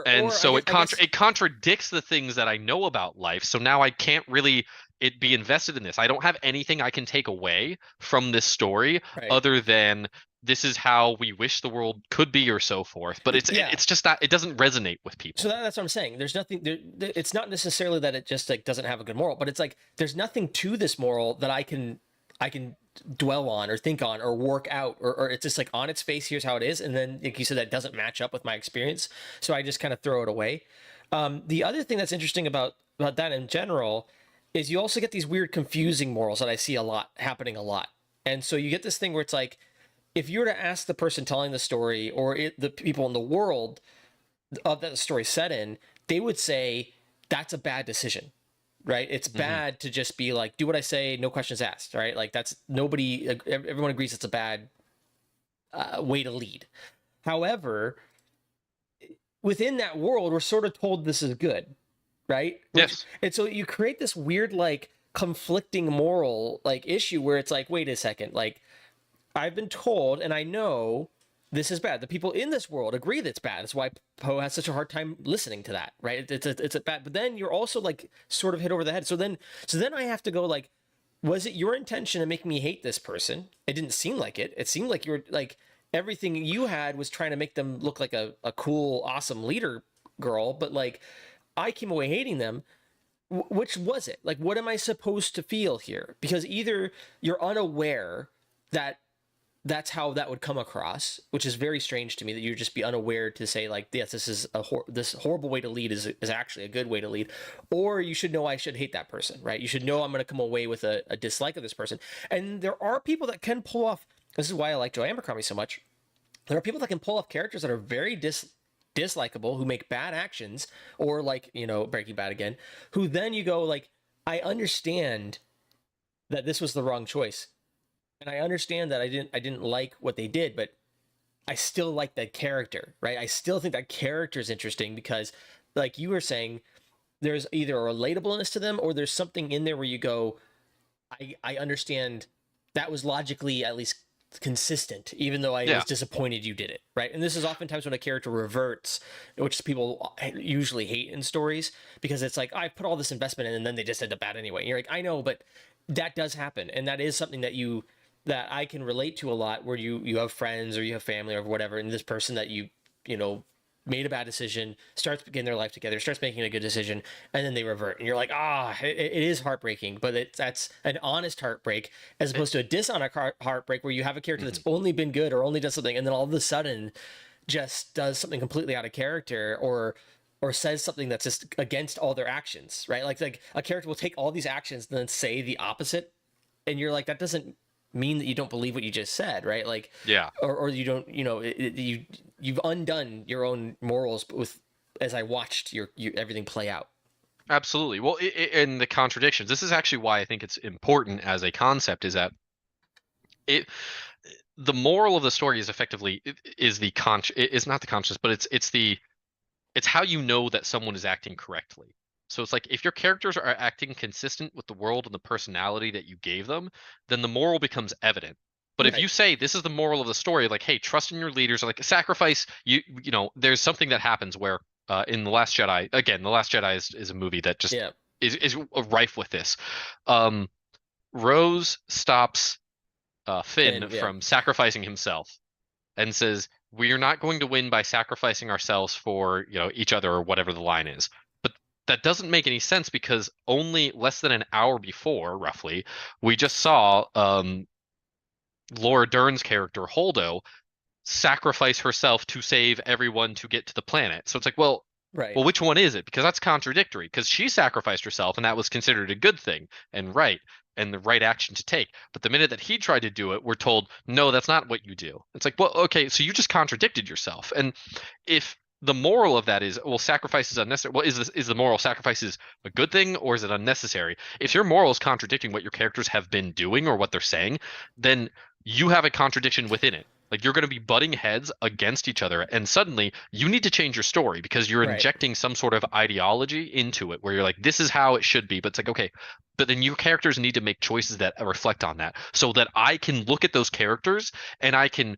And Or I so guess it contradicts the things that I know about life. So now I can't really it be invested in this. I don't have anything I can take away from this story right. other than this is how we wish the world could be or so forth. But Yeah. it's just that it doesn't resonate with So people. that's what I'm saying. There's nothing there. It's not necessarily that it just like doesn't have a good moral, but it's like there's nothing to this moral that I can dwell on or think on or work out, or it's just like on its face. Here's how it is, and then like you said, that doesn't match up with my experience, so I just kind of throw it away. The other thing that's interesting about that in general is you also get these weird, confusing morals that I see a lot happening a lot, and so you get this thing where it's like if you were to ask the person telling the story or the people in the world of that story set in, they would say that's a bad decision, right? It's Hmm. bad to just be like, do what I say, no questions asked, right? Like that's nobody, everyone agrees it's a bad way to lead. However, within that world, we're sort of told this is good, right? Yes. And so you create this weird, like, conflicting moral like issue where it's like, wait a second, like I've been told and I know this is bad. The people in this world agree that's bad. That's why Poe has such a hard time listening to that, right? It's a bad. But then you're also like sort of hit over the head. So then I have to go like, was it your intention to make me hate this person? It didn't seem like it. It seemed like you were like everything you had was trying to make them look like a cool, awesome leader girl. But like I came away hating them. Which was it? Like, what am I supposed to feel here? Because either you're unaware that that's how that would come across, which is very strange to me that you would just be unaware to say like, yes, this is this horrible way to lead is actually a good way to lead, or you should know I should hate that person, right? You should know I'm going to come away with a dislike of this person. And there are people that can pull off. This is why I like Joe Abercrombie so much. There are people that can pull off characters that are very dislikable, who make bad actions, or like Breaking Bad again, who then you go like, I understand that this was the wrong choice, and I understand that I didn't like what they did, but I still like that character, right? I still think that character is interesting because, like you were saying, there's either a relatableness to them or there's something in there where you go, I understand that was logically at least consistent, even though I Yeah. was disappointed you did it, right? And this is oftentimes when a character reverts, which people usually hate in stories because it's like, I put all this investment in and then they just end up bad anyway. And you're like, I know, but that does happen. And that is something that I can relate to a lot, where you have friends or you have family or whatever, and this person that you know made a bad decision, starts getting their life together, starts making a good decision, and then they revert, and you're like, it is heartbreaking, but that's an honest heartbreak as It- opposed to a dishonest heartbreak where you have a character mhm. that's only been good or only done something, and then all of a sudden just does something completely out of character, or says something that's just against all their actions, right? Like a character will take all these actions and then say the opposite, and you're like, that doesn't mean that you don't believe what you just said, right? Like, Yeah. or you don't, you've undone your own morals with as I watched your everything play out. Absolutely. Well, and the contradictions. This is actually why I think it's important as a concept. Is that it? The moral of the story is effectively is the is not the conscious, but it's how you know that someone is acting correctly. So it's like if your characters are acting consistent with the world and the personality that you gave them, then the moral becomes evident. But if you Right. say this is the moral of the story, like, hey, trust in your leaders, or like sacrifice, there's something that happens where in The Last Jedi, again, The Last Jedi is a movie that just Yeah. is rife with this. Um, Rose stops Finn And yeah. from sacrificing himself and says, "We are not going to win by sacrificing ourselves for, each other or whatever the line is." But that doesn't make any sense because only less than an hour before, roughly, we just saw Laura Dern's character Holdo sacrifice herself to save everyone to get to the planet. So it's like, Right. well, which one is it? Because that's contradictory. Because she sacrificed herself, and that was considered a good thing and right and the right action to take. But the minute that he tried to do it, we're told, no, that's not what you do. It's like, well, okay, so you just contradicted yourself. And if the moral of that is, well, sacrifice is unnecessary. Well, is the moral sacrifice is a good thing or is it unnecessary? If your moral is contradicting what your characters have been doing or what they're saying, then you have a contradiction within it. Like you're going to be butting heads against each other, and suddenly you need to change your story because you're Right. injecting some sort of ideology into it where you're like, this is how it should be. But it's like, okay, but then your characters need to make choices that reflect on that so that I can look at those characters and I can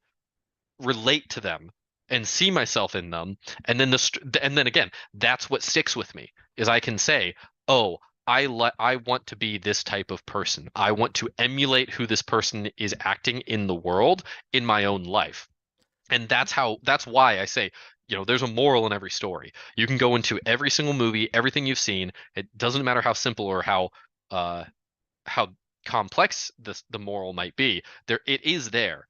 relate to them and see myself in them. And then again, that's what sticks with me is I can say, oh, I want to be this type of person. I want to emulate who this person is acting in the world in my own life. And that's why I say, there's a moral in every story. You can go into every single movie, everything you've seen. It doesn't matter how simple or uh how complex the moral might be. There it is there.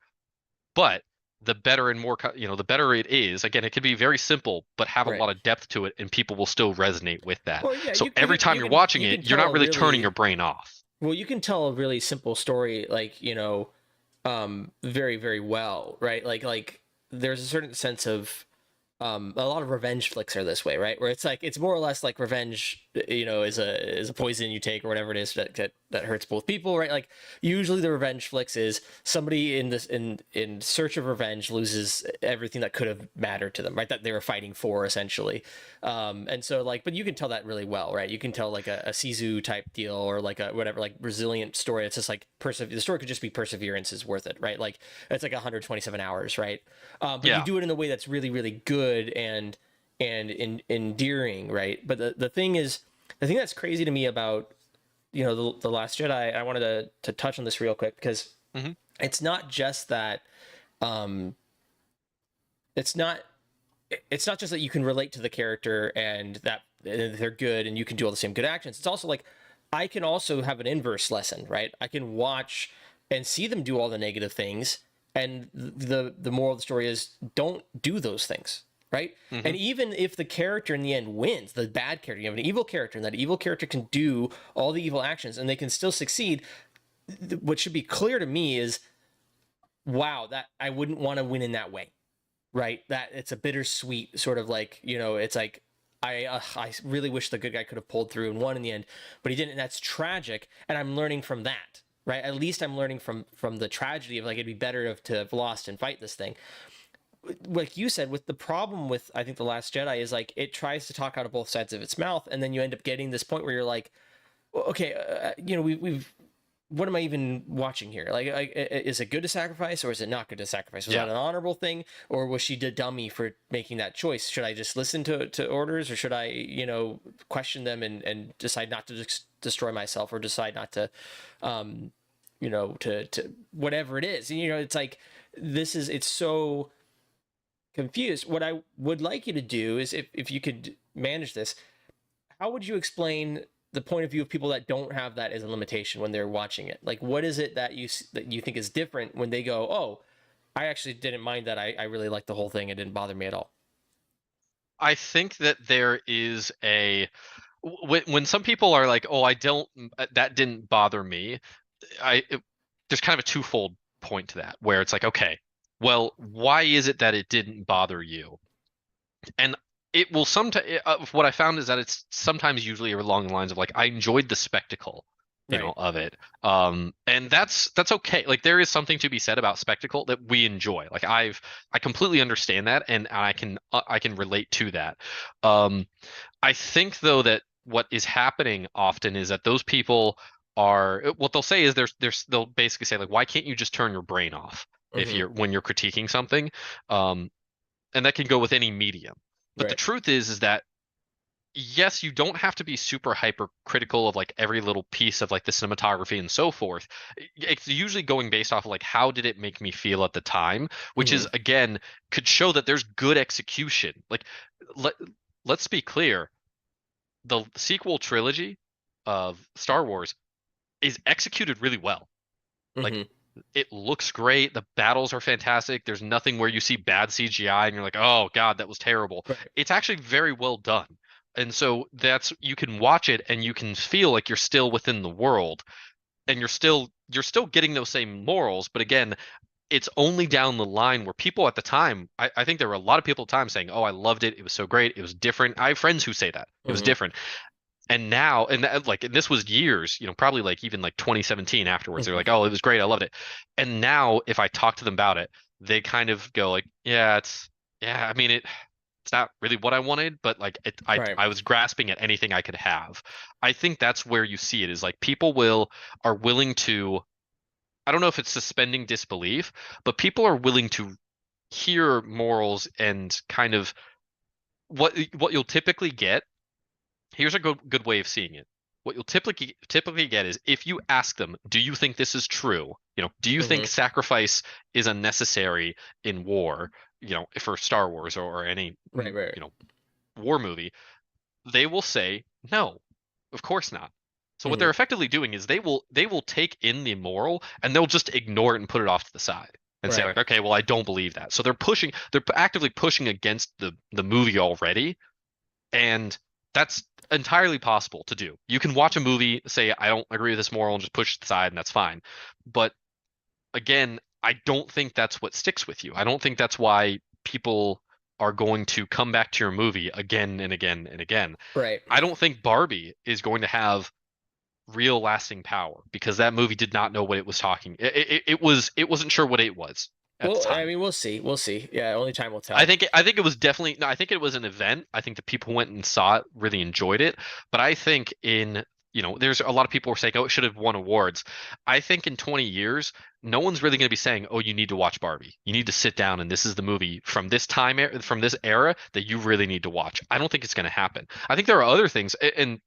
But the better and more, the better it is. Again, it can be very simple, but have a Right. lot of depth to it, and people will still resonate with that. Well, yeah, So every time you're watching you it, can you're tell not a really turning your really brain off. well, you can tell a really simple story, like, very, very well, right? Like there's a certain sense of a lot of revenge flicks are this way, right? Where it's like it's more or less like revenge, is a poison you take or whatever it is that hurts both people, right? Like usually the revenge flicks is somebody in search of revenge loses everything that could have mattered to them, right? That they were fighting for essentially, and so like, but you can tell that really well, right? You can tell like a Sisu type deal or like a whatever like resilient story. It's just like the story could just be perseverance is worth it, right? Like it's like 127 hours, right? But you Yeah. do it in a way that's really, really good and endearing, right? But the thing is, the thing that's crazy to me about the Last Jedi, I wanted to touch on this real quick because Hmm. it's not just that um, it's not it's not just that you can relate to the character and that they're good and you can do all the same good actions. It's also like I can also have an inverse lesson, right? I can watch and see them do all the negative things, and the moral of the story is don't do those things, right? Hmm. And even if the character in the end wins, the bad character, you have an evil character, and that evil character can do all the evil actions, and they can still succeed. What should be clear to me is, wow, that I wouldn't want to win in that way, right? That it's a bittersweet sort of like, it's like I really wish the good guy could have pulled through and won in the end, but he didn't. And that's tragic. And I'm learning from that, right? At least I'm learning from the tragedy of like it'd be better to have lost and fight this thing. like you said, with the problem with I think The Last Jedi is like it tries to talk out of both sides of its mouth, and then you end up getting this point where you're like, well, okay, we've what am I even watching here? Like, is it good to sacrifice or is it not good to sacrifice? Was Yeah. that an honorable thing, or was she the dummy for making that choice? Should I just listen to orders, or should I, question them and decide not to destroy myself, or decide not to, to whatever it is? It's like it's so confused. What I would like you to do is, if you could manage this, how would you explain the point of view of people that don't have that as a limitation when they're watching it? Like, what is it that you think is different when they go, oh, I actually didn't mind that. I really liked the whole thing. It didn't bother me at all. I think that there is when some people are like, "Oh, I don't that didn't bother me." There's kind of a twofold point to that where it's like, okay, well, why is it that it didn't bother you? And it will sometimes what I found is that it's sometimes usually along the lines of like I enjoyed the spectacle, Right. of it. And that's okay. Like there is something to be said about spectacle that we enjoy. Like I completely understand that and I can relate to that. Um I think though that what is happening often is that those people are what they'll say is they'll basically say like why can't you just turn your brain off if Mm-hmm. you're when you're critiquing something, um and that can go with any medium. But the Right. truth is that yes, you don't have to be super hyper critical of like every little piece of like the cinematography and so forth. It's usually going based off of like how did it make me feel at the time, which Mm-hmm. is again could show that there's good execution. Like let let's be clear, the sequel trilogy of Star Wars is executed really well. Like Mm-hmm. it looks great. The battles are fantastic. There's nothing where you see bad CGI and you're like, "Oh God, that was terrible." Right. It's actually very well done. And so that's you can watch it and you can feel like you're still within the world and you're still getting those same morals, but again, it's only down the line where people at the time, I think there were a lot of people at the time saying, "Oh, I loved it. It was so great. It was different." I have friends who say that. It was Mm-hmm. different. And now, and this was years, probably like even like 2017 afterwards, they're Mm-hmm. like, "Oh, it was great, I loved it." And now, if I talk to them about it, they kind of go like, "Yeah, yeah, I mean, it's not really what I wanted, but like, Right. I was grasping at anything I could have." I think that's where you see it is like people are willing to, I don't know if it's suspending disbelief, but people are willing to hear morals and kind of what you'll typically get. Here's a good way of seeing it. What you'll typically get is if you ask them, "Do you think this is true? Do you think Mm-hmm. sacrifice is unnecessary in war? For Star Wars or any Right. Right. war movie?" They will say, "No, of course not." So what Mm-hmm. they're effectively doing is they will take in the moral and they'll just ignore it and put it off to the side and say Right. like, "Okay, well, I don't believe that." So they're actively pushing against the movie already, and that's entirely possible to do. You can watch a movie, say, "I don't agree with this moral," and just push it aside, and that's fine. But again, I don't think that's what sticks with you. I don't think that's why people are going to come back to your movie again and again and again. Right. I don't think Barbie is going to have real lasting power because that movie did not know what it was talking. It wasn't sure what it was at the Well, I time. mean, we'll see. We'll see. Yeah. Only time will I tell. think I think it was definitely no, I think it was an event. I think the people went and saw it, really enjoyed it. But I think there's a lot of people were saying, "Oh, it should have won awards." I think in 20 years, no one's really going to be saying, "Oh, you need to watch Barbie. You need to sit down and this is the movie from this time from this era that you really need to watch." I don't think it's going to happen. I think there are other things, and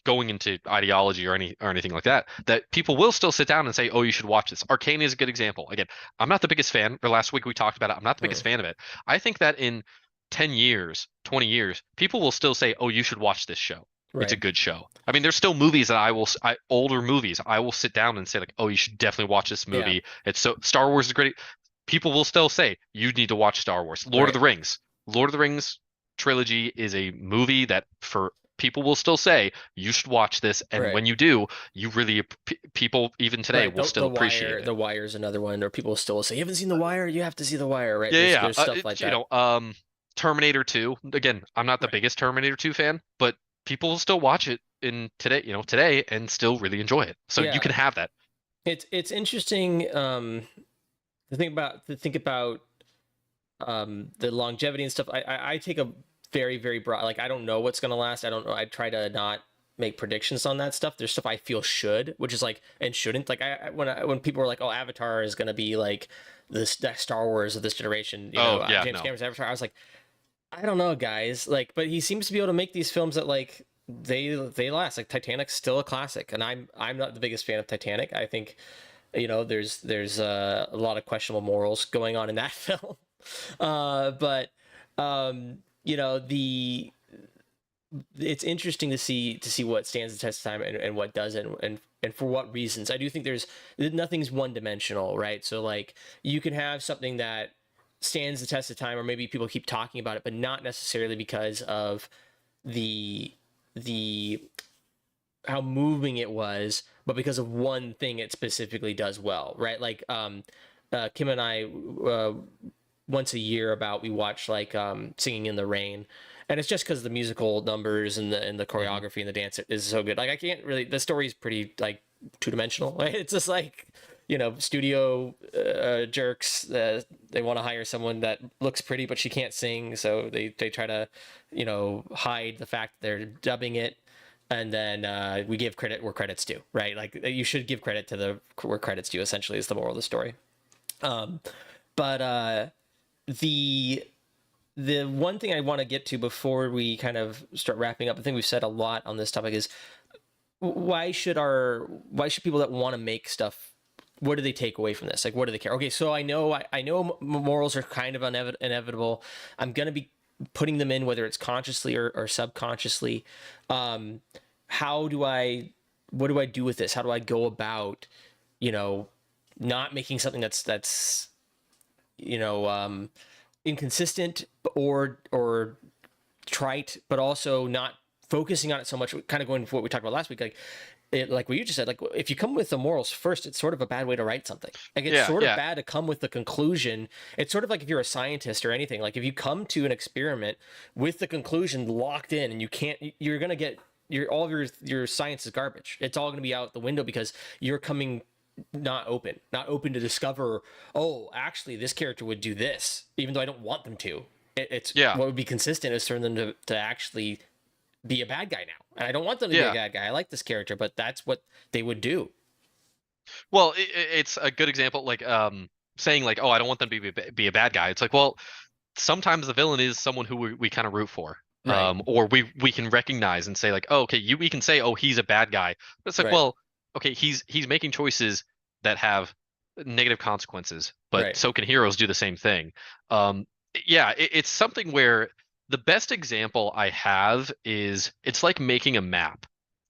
going into ideology or anything like that, that people will still sit down and say, "Oh, you should watch this." Arcane is a good example. Again, I'm not the biggest fan. Or last week we talked about it. I'm not the biggest Mm. fan of it. I think that in 10 years, 20 years, people will still say, "Oh, you should watch this show. It's a Right. good show." I mean, there's still movies that older movies, I will sit down and say like, "Oh, you should definitely watch this Yeah. movie. It's so Star Wars is great." People will still say, "You need to watch Star Wars." Lord of Right. the Rings. Lord of the Rings trilogy is a movie that for people will still say you should watch this, and Right. when you do, you really people even today Right. will The still the appreciate wire. it. The wire is another one, or people still will say, "You haven't seen the wire? You have to see the wire." Right. Yeah, yeah, There's yeah. stuff like that. Terminator 2. Again, I'm not the Right. biggest Terminator 2 fan, but people will still watch it in today, today and still really enjoy it. So you Yeah. can have that. It's interesting to think about the longevity and stuff. I take a very very broad, like I don't know what's gonna last. I don't know. I try to not make predictions on that stuff. There's stuff I feel should, which is like and shouldn't. Like when people were like, oh, Avatar is gonna be like this Star Wars of this generation, Oh yeah, James no. Cameron's Avatar. I was like, I don't know, guys. Like, but he seems to be able to make these films that like they last. Like Titanic's still a classic, and I'm not the biggest fan of Titanic. I think there's a lot of questionable morals going on in that film. But the it's interesting to see what stands the test of time and what doesn't, and for what reasons. I do think there's nothing's one dimensional, right? So like you can have something that stands the test of time, or maybe people keep talking about it, but not necessarily because of the the how moving it was, but because of one thing it specifically does well, right? Like Kim and I once a year about we watch like Singing in the Rain, and it's just because the musical numbers and the Hmm. choreography and the dance is so good. Like I can't really, the story is pretty like two dimensional. Right? It's just like studio jerks. They want to hire someone that looks pretty but she can't sing, so they try to hide the fact that they're dubbing it, and then we give credit where credit's due, right? Like you should give credit to the where credit's due. Essentially, is the moral of the story. Um, but the the one thing I want to get to before we kind of start wrapping up, I think we've said a lot on this topic, is why should people that want to make stuff, what do they take away from this? Like, what do they care? Okay, so I know morals are kind of inevitable. I'm gonna be putting them in whether it's consciously or subconsciously. Um, how do I what do I do with this? How do I go about you know not making something that's you know um, inconsistent or trite, but also not focusing on it so much. Kind of going for what we talked about last week, like what you just said. Like if you come with the morals first, it's sort of a bad way to write something. Like it's Yeah, sort of yeah. bad to come with the conclusion. It's sort of like if you're a scientist or anything. Like if you come to an experiment with the conclusion locked in, and you can't, you're gonna get all of your science is garbage. It's all gonna be out the window because you're coming not open to discover, oh, actually this character would do this even though I don't want them to. It's Yeah. what would be consistent is for them to actually be a bad guy now, and I don't want them to be a Yeah. bad guy. I like this character, but that's what they would do. Well, it's a good example, like saying like, "Oh, I don't want them to be a bad guy." It's like, well, sometimes the villain is someone who we kind of root for, Right. or we can recognize and say like, "Oh, okay, you we can say, oh, he's a bad guy." But it's like, Right. well, okay, he's making choices that have negative consequences, but Right. so can heroes do the same thing. Um, yeah, it's something where the best example I have is it's like making a map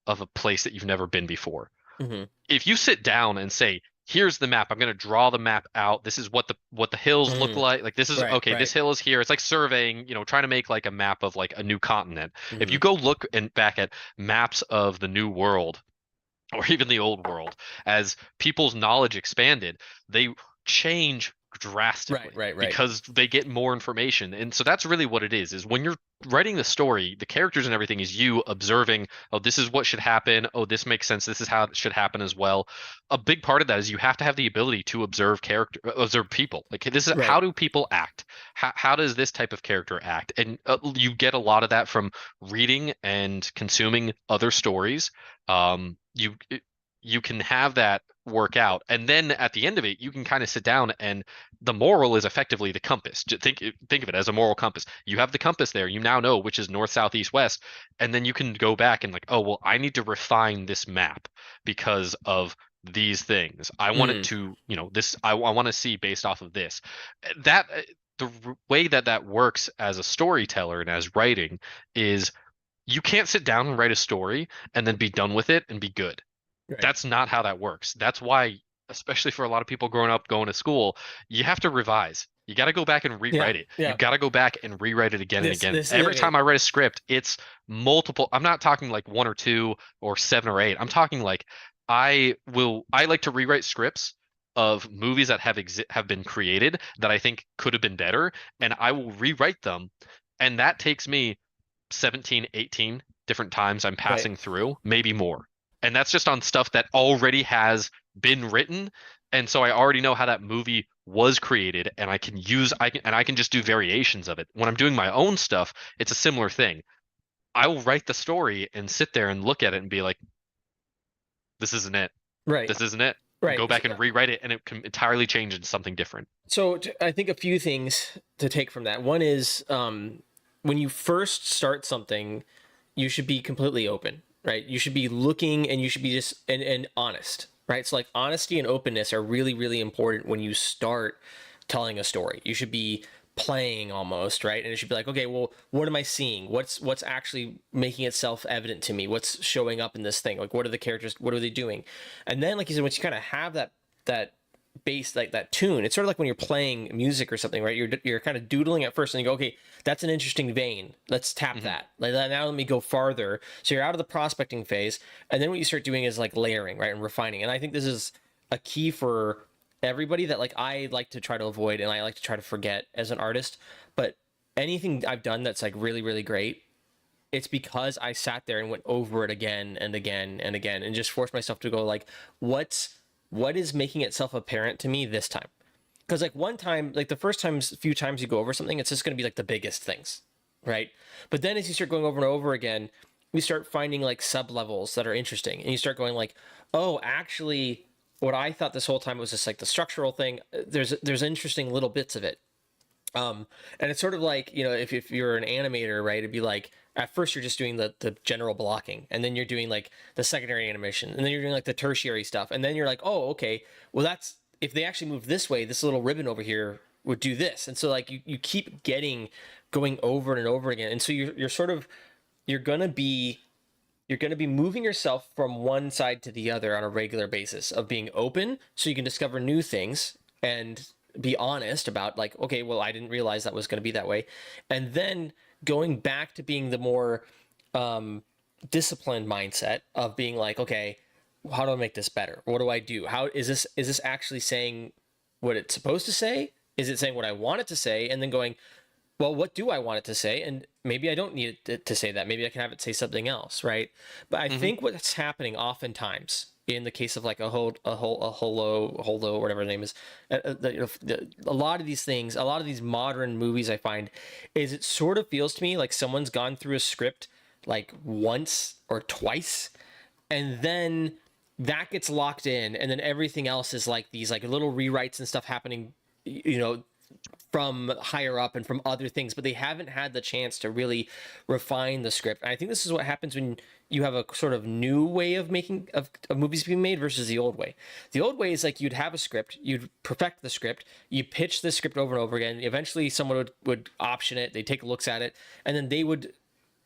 of a place that you've never been before. Mm-hmm. If you sit down and say, here's the map, I'm going to draw the map out, this is what the hills look Mm-hmm. like this is Right. okay, Right. this hill is here. It's like surveying, trying to make like a map of like a new continent. If you Mm-hmm. go look and back at maps of the new world or even the old world, as people's knowledge expanded, they change Right. drastically Right. Right. because they get more information. And so that's really what it is when you're writing the story, the characters and everything is you observing, oh, this is what should happen. Oh, this makes sense. This is how it should happen as well. A big part of that is you have to have the ability to observe people. Like this is how Right. do people act? How does this type of character act? And you get a lot of that from reading and consuming other stories. You can have that work out, and then at the end of it you can kind of sit down, and the moral is effectively the compass. Think of it as a moral compass. You have the compass there, you now know which is north, south, east, west, and then you can go back and like, oh well, I need to refine this map because of these things. I want it Mm-hmm. to, this I want to see based off of this. That way that works as a storyteller and as writing is you can't sit down and write a story and then be done with it and be good. Right. That's not how that works. That's why, especially for a lot of people growing up going to school, you have to revise. You got to go back and Yeah. rewrite it. You Yeah. got to go back and rewrite it again and again. This Every okay. time I write a script, it's multiple. I'm not talking like one or two or seven or eight. I'm talking like I like to rewrite scripts of movies that have been created that I think could have been better, and I will rewrite them. And that takes me 17, 18 different times I'm Right. passing through, maybe more. And that's just on stuff that already has been written. And so I already know how that movie was created, and I can just do variations of it. When I'm doing my own stuff, it's a similar thing. I will write the story and sit there and look at it and be like, this isn't it. Right. This isn't it. Right. Go back and rewrite it, and it can entirely change into something different. So I think a few things to take from that. One is when you first start something, you should be completely open, right? You should be looking, and you should be just and honest, right? So like honesty and openness are really, really important when you start telling a story. You should be playing almost, right? And it should be like, okay, well, what am I seeing? What's actually making itself evident to me? What's showing up in this thing? Like, what are the characters? What are they doing? And then, like you said, once you kind of have that bass, like that tune, it's sort of like when you're playing music or something, right? You're kind of doodling at first, and you go, okay, that's an interesting vein, let's tap that, like now let me go farther. So you're out of the prospecting phase, and then what you start doing is like layering, right, and refining. And I think this is a key for everybody that like I like to try to avoid, and I like to try to forget as an artist. But anything I've done that's like really, really great, it's because I sat there and went over it again and again and again, and just forced myself to go like, what is making itself apparent to me this time? Because like one time, like the first times, few times you go over something, it's just going to be like the biggest things, right? But then as you start going over and over again, you start finding like sub levels that are interesting, and you start going like, oh, actually, what I thought this whole time was just like the structural thing. There's interesting little bits of it. And it's sort of like, if you're an animator, right, it'd be like, at first you're just doing the general blocking, and then you're doing like the secondary animation, and then you're doing like the tertiary stuff. And then you're like, oh, okay, well, that's, if they actually move this way, this little ribbon over here would do this. And so like you keep going over and over again. And so you're sort of, you're going to be moving yourself from one side to the other on a regular basis of being open, so you can discover new things and be honest about like, okay, well, I didn't realize that was going to be that way. And then going back to being the more disciplined mindset of being like, okay, how do I make this better? What do I do? How is this actually saying what it's supposed to say? Is it saying what I want it to say? And then going, well, what do I want it to say? And maybe I don't need it to say that. Maybe I can have it say something else, right? But I think what's happening oftentimes in the case of like a holo, whatever the name is, a lot of these things, a lot of these modern movies I find, is it sort of feels to me like someone's gone through a script like once or twice, and then that gets locked in, and then everything else is like these like little rewrites and stuff happening, from higher up and from other things, but they haven't had the chance to really refine the script. And I think this is what happens when you have a sort of new way of making of movies being made versus the old way. The old way is like you'd have a script, you'd perfect the script, you pitch the script over and over again. Eventually someone would option it, they take looks at it, and then they would,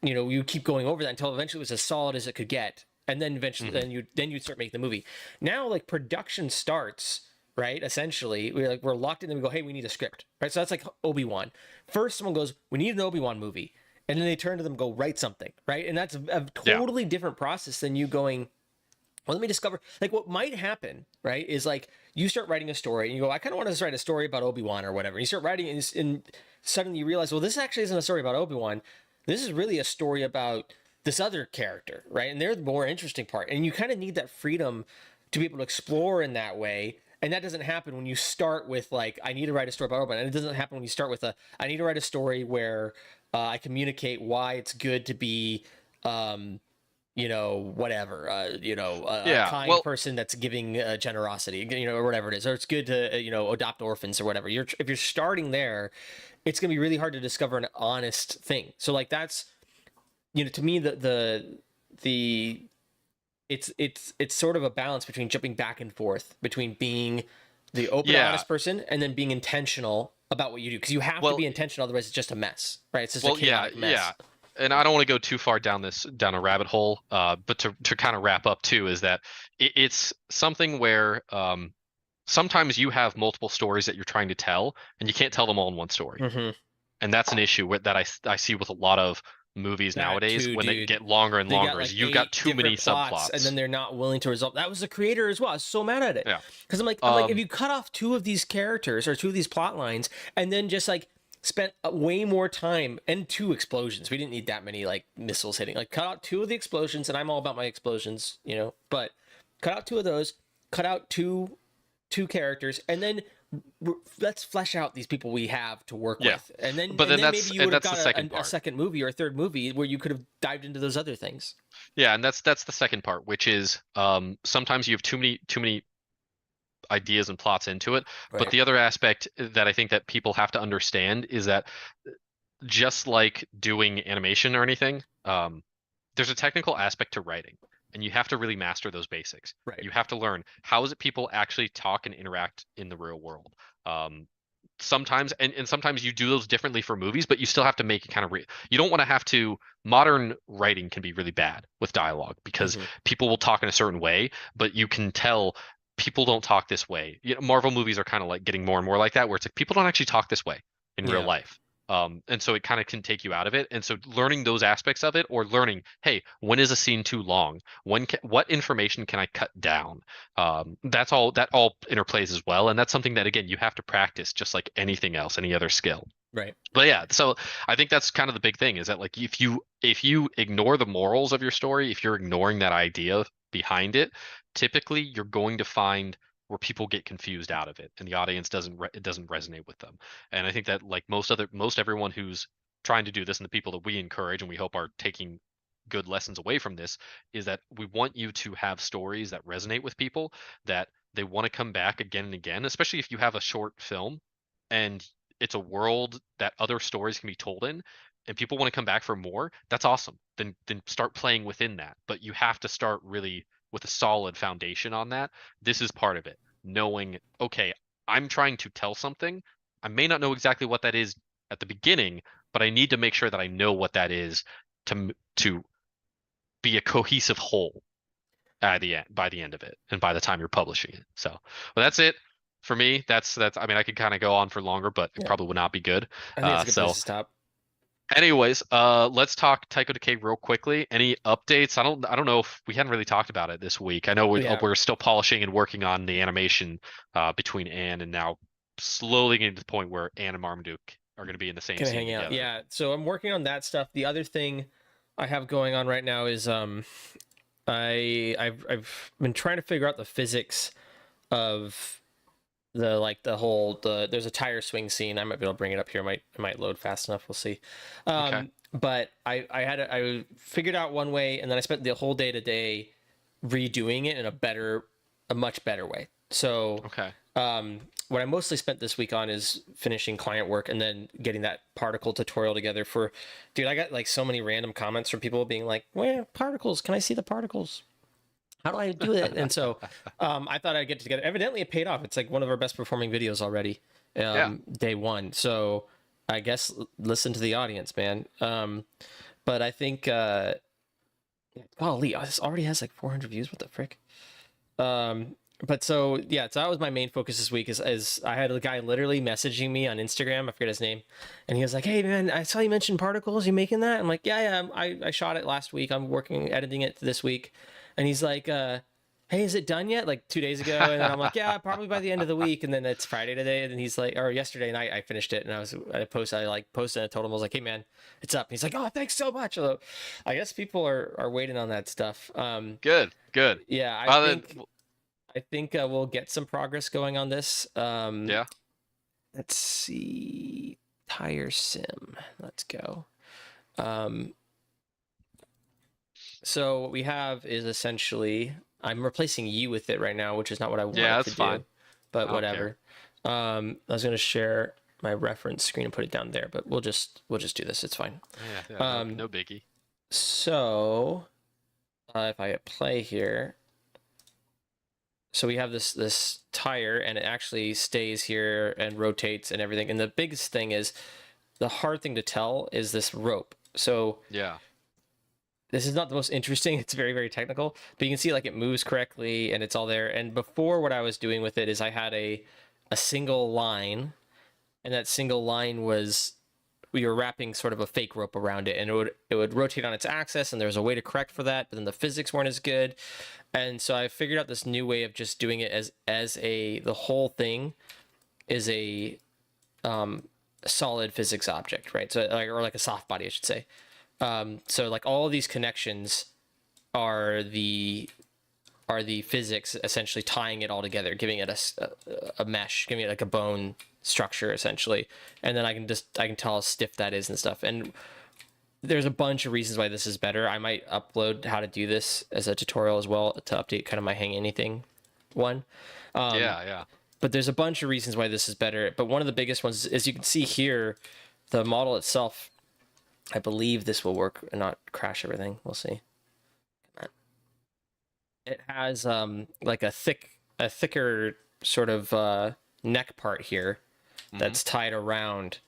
you keep going over that until eventually it was as solid as it could get. And then eventually then you'd start making the movie. Now like production starts, right? Essentially, we're locked in, and we go, hey, we need a script, right? So that's like Obi-Wan. First, someone goes, we need an Obi-Wan movie, and then they turn to them, and go, write something, right? And that's a totally different process than you going, well, let me discover. Like what might happen, right, is like you start writing a story, and you go, I kind of want to write a story about Obi-Wan or whatever. You start writing, and suddenly you realize, well, this actually isn't a story about Obi-Wan. This is really a story about this other character, right? And they're the more interesting part, and you kind of need that freedom to be able to explore in that way. And that doesn't happen when you start with like, I need to write a story about Obi-Wan. And it doesn't happen when you start with I need to write a story where I communicate why it's good to be, whatever, a kind person that's giving generosity, or whatever it is, or it's good to, adopt orphans or whatever. If you're starting there, it's going to be really hard to discover an honest thing. So like that's, to me, it's sort of a balance between jumping back and forth between being the open, honest person and then being intentional about what you do, because you have to be intentional, otherwise it's just a mess, right? It's just a chaotic mess. Yeah. And I don't want to go too far down a rabbit hole, but to kind of wrap up too, is that it's something where sometimes you have multiple stories that you're trying to tell, and you can't tell them all in one story. And that's an issue that I see with a lot of movies nowadays when they get longer and longer. Is you've got too many subplots, and then they're not willing to resolve. That was the creator as well. I was so mad at it. Yeah, because I'm like, if you cut off two of these characters or two of these plot lines, and then just like spent way more time and two explosions. We didn't need that many like missiles hitting. Like cut out two of the explosions, and I'm all about my explosions, but cut out two of those. Cut out two characters, and then let's flesh out these people we have to work Yeah. with, and then But then maybe you would have that's the got second a part. second movie or a third movie where you could have dived into those other things. Yeah, and that's the second part, which is sometimes you have too many ideas and plots into it. But Right. the other aspect that I think that people have to understand is that just like doing animation or anything, there's a technical aspect to writing, and you have to really master those basics. Right. You have to learn how is it people actually talk and interact in the real world. Um, Sometimes and sometimes you do those differently for movies, but you still have to make it kind of you don't want to have to modern writing can be really bad with dialogue because Hmm. people will talk in a certain way, but you can tell people don't talk this way. You know, Marvel movies are kind of like getting more and more like that, where it's like people don't actually talk this way in real Yeah. life. And so it kind of can take you out of it. And so learning those aspects of it, or learning, hey, when is a scene too long? What information can I cut down? That all interplays as well. And that's something that again you have to practice, just like anything else, any other skill. Right. But yeah, so I think that's kind of the big thing is that like if you ignore the morals of your story, if you're ignoring that idea behind it, typically you're going to find where people get confused out of it and the audience it doesn't resonate with them. And I think that like most everyone who's trying to do this and the people that we encourage and we hope are taking good lessons away from this is that we want you to have stories that resonate with people, that they want to come back again and again, especially if you have a short film and it's a world that other stories can be told in and people want to come back for more. That's awesome. Then start playing within that, but you have to start really with a solid foundation on that. This is part of it, knowing, okay, I'm trying to tell something. I may not know exactly what that is at the beginning, but I need to make sure that I know what that is to be a cohesive whole at the end, by the end of it, and by the time you're publishing it. So, well, that's it for me. That's. I mean, I could kind of go on for longer, but it Yeah. probably would not be good. I think it's a good place So, to stop. anyways, let's talk Tycho Decay real quickly. Any updates? I don't know if we hadn't really talked about it this week. I know Yeah. we're still polishing and working on the animation between Anne and now slowly getting to the point where Anne and Marmaduke are going to be in the same Gonna scene hang out. together. Yeah. So I'm working on that stuff. The other thing I have going on right now is I've been trying to figure out the physics of the whole there's a tire swing scene. I might be able to bring it up here. It might load fast enough. We'll see. Okay. But I figured out one way, and then I spent the whole day today redoing it in a much better way. So Okay. what I mostly spent this week on is finishing client work and then getting that particle tutorial together for, dude, I got like so many random comments from people being like, where particles? Can I see the particles? How do I do it? And so I thought I'd get together. Evidently it paid off. It's like one of our best performing videos already, Yeah. day one. So I guess listen to the audience, man. But I think, golly, this already has like 400 views. What the frick? But so yeah, so that was my main focus this week. Is I had a guy literally messaging me on Instagram. I forget his name, and he was like, "Hey man, I saw you mention particles. You making that?" I'm like, "Yeah, yeah. I shot it last week. I'm working editing it this week." And he's like, "Hey, is it done yet?" Like 2 days ago, and then I'm like, "Yeah, probably by the end of the week." And then it's Friday today, and he's like, or yesterday night I finished it, and I posted and I told him I was like, "Hey man, it's up." And he's like, "Oh, thanks so much." Although, I guess people are waiting on that stuff. Good. Good. Yeah, Then, I think we'll get some progress going on this. yeah. Let's see. Tire sim. Let's go. Um, so what we have is essentially I'm replacing you with it right now, which is not what I Yeah, wanted to that's fine. do, but I don't care. whatever. I was gonna share my reference screen and put it down there, but we'll just do this. It's fine. Yeah, yeah, Um, no biggie. so if I hit play here, so we have this tire and it actually stays here and rotates and everything. And the biggest thing is the hard thing to tell is this rope. So Yeah. this is not the most interesting. It's very, very technical, but you can see like it moves correctly and it's all there. And before what I was doing with it is I had a single line, and that single line was we were wrapping sort of a fake rope around it, and it would rotate on its axis, and there was a way to correct for that, but then the physics weren't as good. And so I figured out this new way of just doing it as the whole thing is a solid physics object, right? So like, or like a soft body, I should say. So like all of these connections are the are the physics essentially tying it all together, giving it a mesh, giving it like a bone structure essentially, and then I can tell how stiff that is and stuff. And there's a bunch of reasons why this is better. I might upload how to do this as a tutorial as well to update kind of my hang anything one. Yeah. But there's a bunch of reasons why this is better. But one of the biggest ones is you can see here, the model itself. I believe this will work and not crash everything. We'll see. It has like a thicker sort of neck part here that's tied around,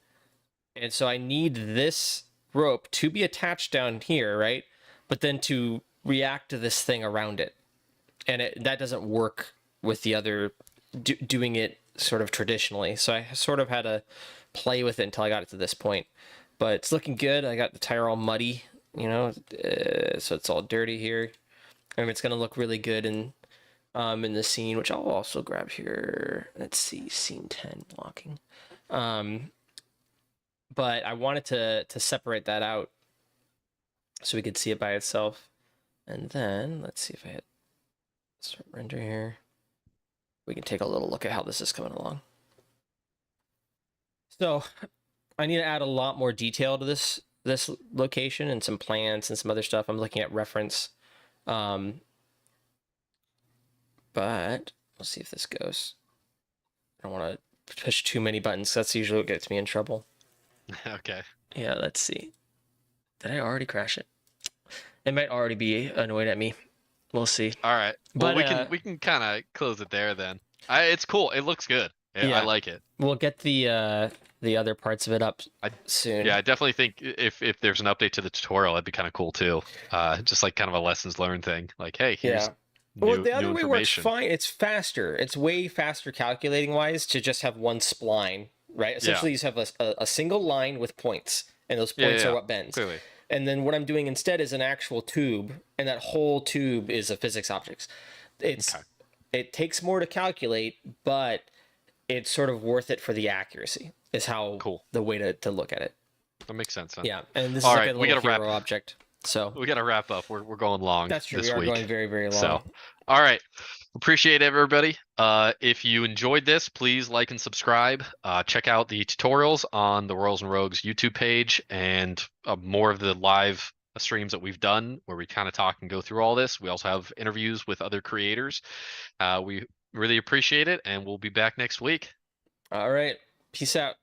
and so I need this rope to be attached down here, right? But then to react to this thing around it, and that doesn't work with the other doing it sort of traditionally. So I sort of had to play with it until I got it to this point. But it's looking good. I got the tire all muddy, so it's all dirty here. And it's gonna look really good in the scene, which I'll also grab here. Let's see, scene 10 blocking. But I wanted to separate that out so we could see it by itself. And then let's see if I hit start render here. We can take a little look at how this is coming along. So I need to add a lot more detail to this location and some plants and some other stuff. I'm looking at reference. But we'll see if this goes. I don't want to push too many buttons. That's usually what gets me in trouble. Okay. Yeah, let's see. Did I already crash it? It might already be annoyed at me. We'll see. All right. Well, But we can kind of close it there then. It's cool. It looks good. Yeah. I like it. We'll get the other parts of it up soon. Yeah, I definitely think if there's an update to the tutorial, that'd be kind of cool too. Just like kind of a lessons learned thing. Like, hey, here's well, the other new way works information. fine. It's faster. It's way faster calculating wise to just have one spline, right? Essentially, you just have a single line with points, and those points are what bends. Clearly. And then what I'm doing instead is an actual tube, and that whole tube is a physics object. It takes more to calculate, but it's sort of worth it for the accuracy. Is how the way to look at it. That makes sense. Huh? Yeah, and this All is right, like a little hero object. So we got to wrap up. We're going long. That's true. This We are week. going very, very long. So, all right. Appreciate everybody. If you enjoyed this, please like and subscribe. Check out the tutorials on the Royals and Rogues YouTube page and more of the live streams that we've done where we kind of talk and go through all this. We also have interviews with other creators. We really appreciate it, and we'll be back next week. All right. Peace out.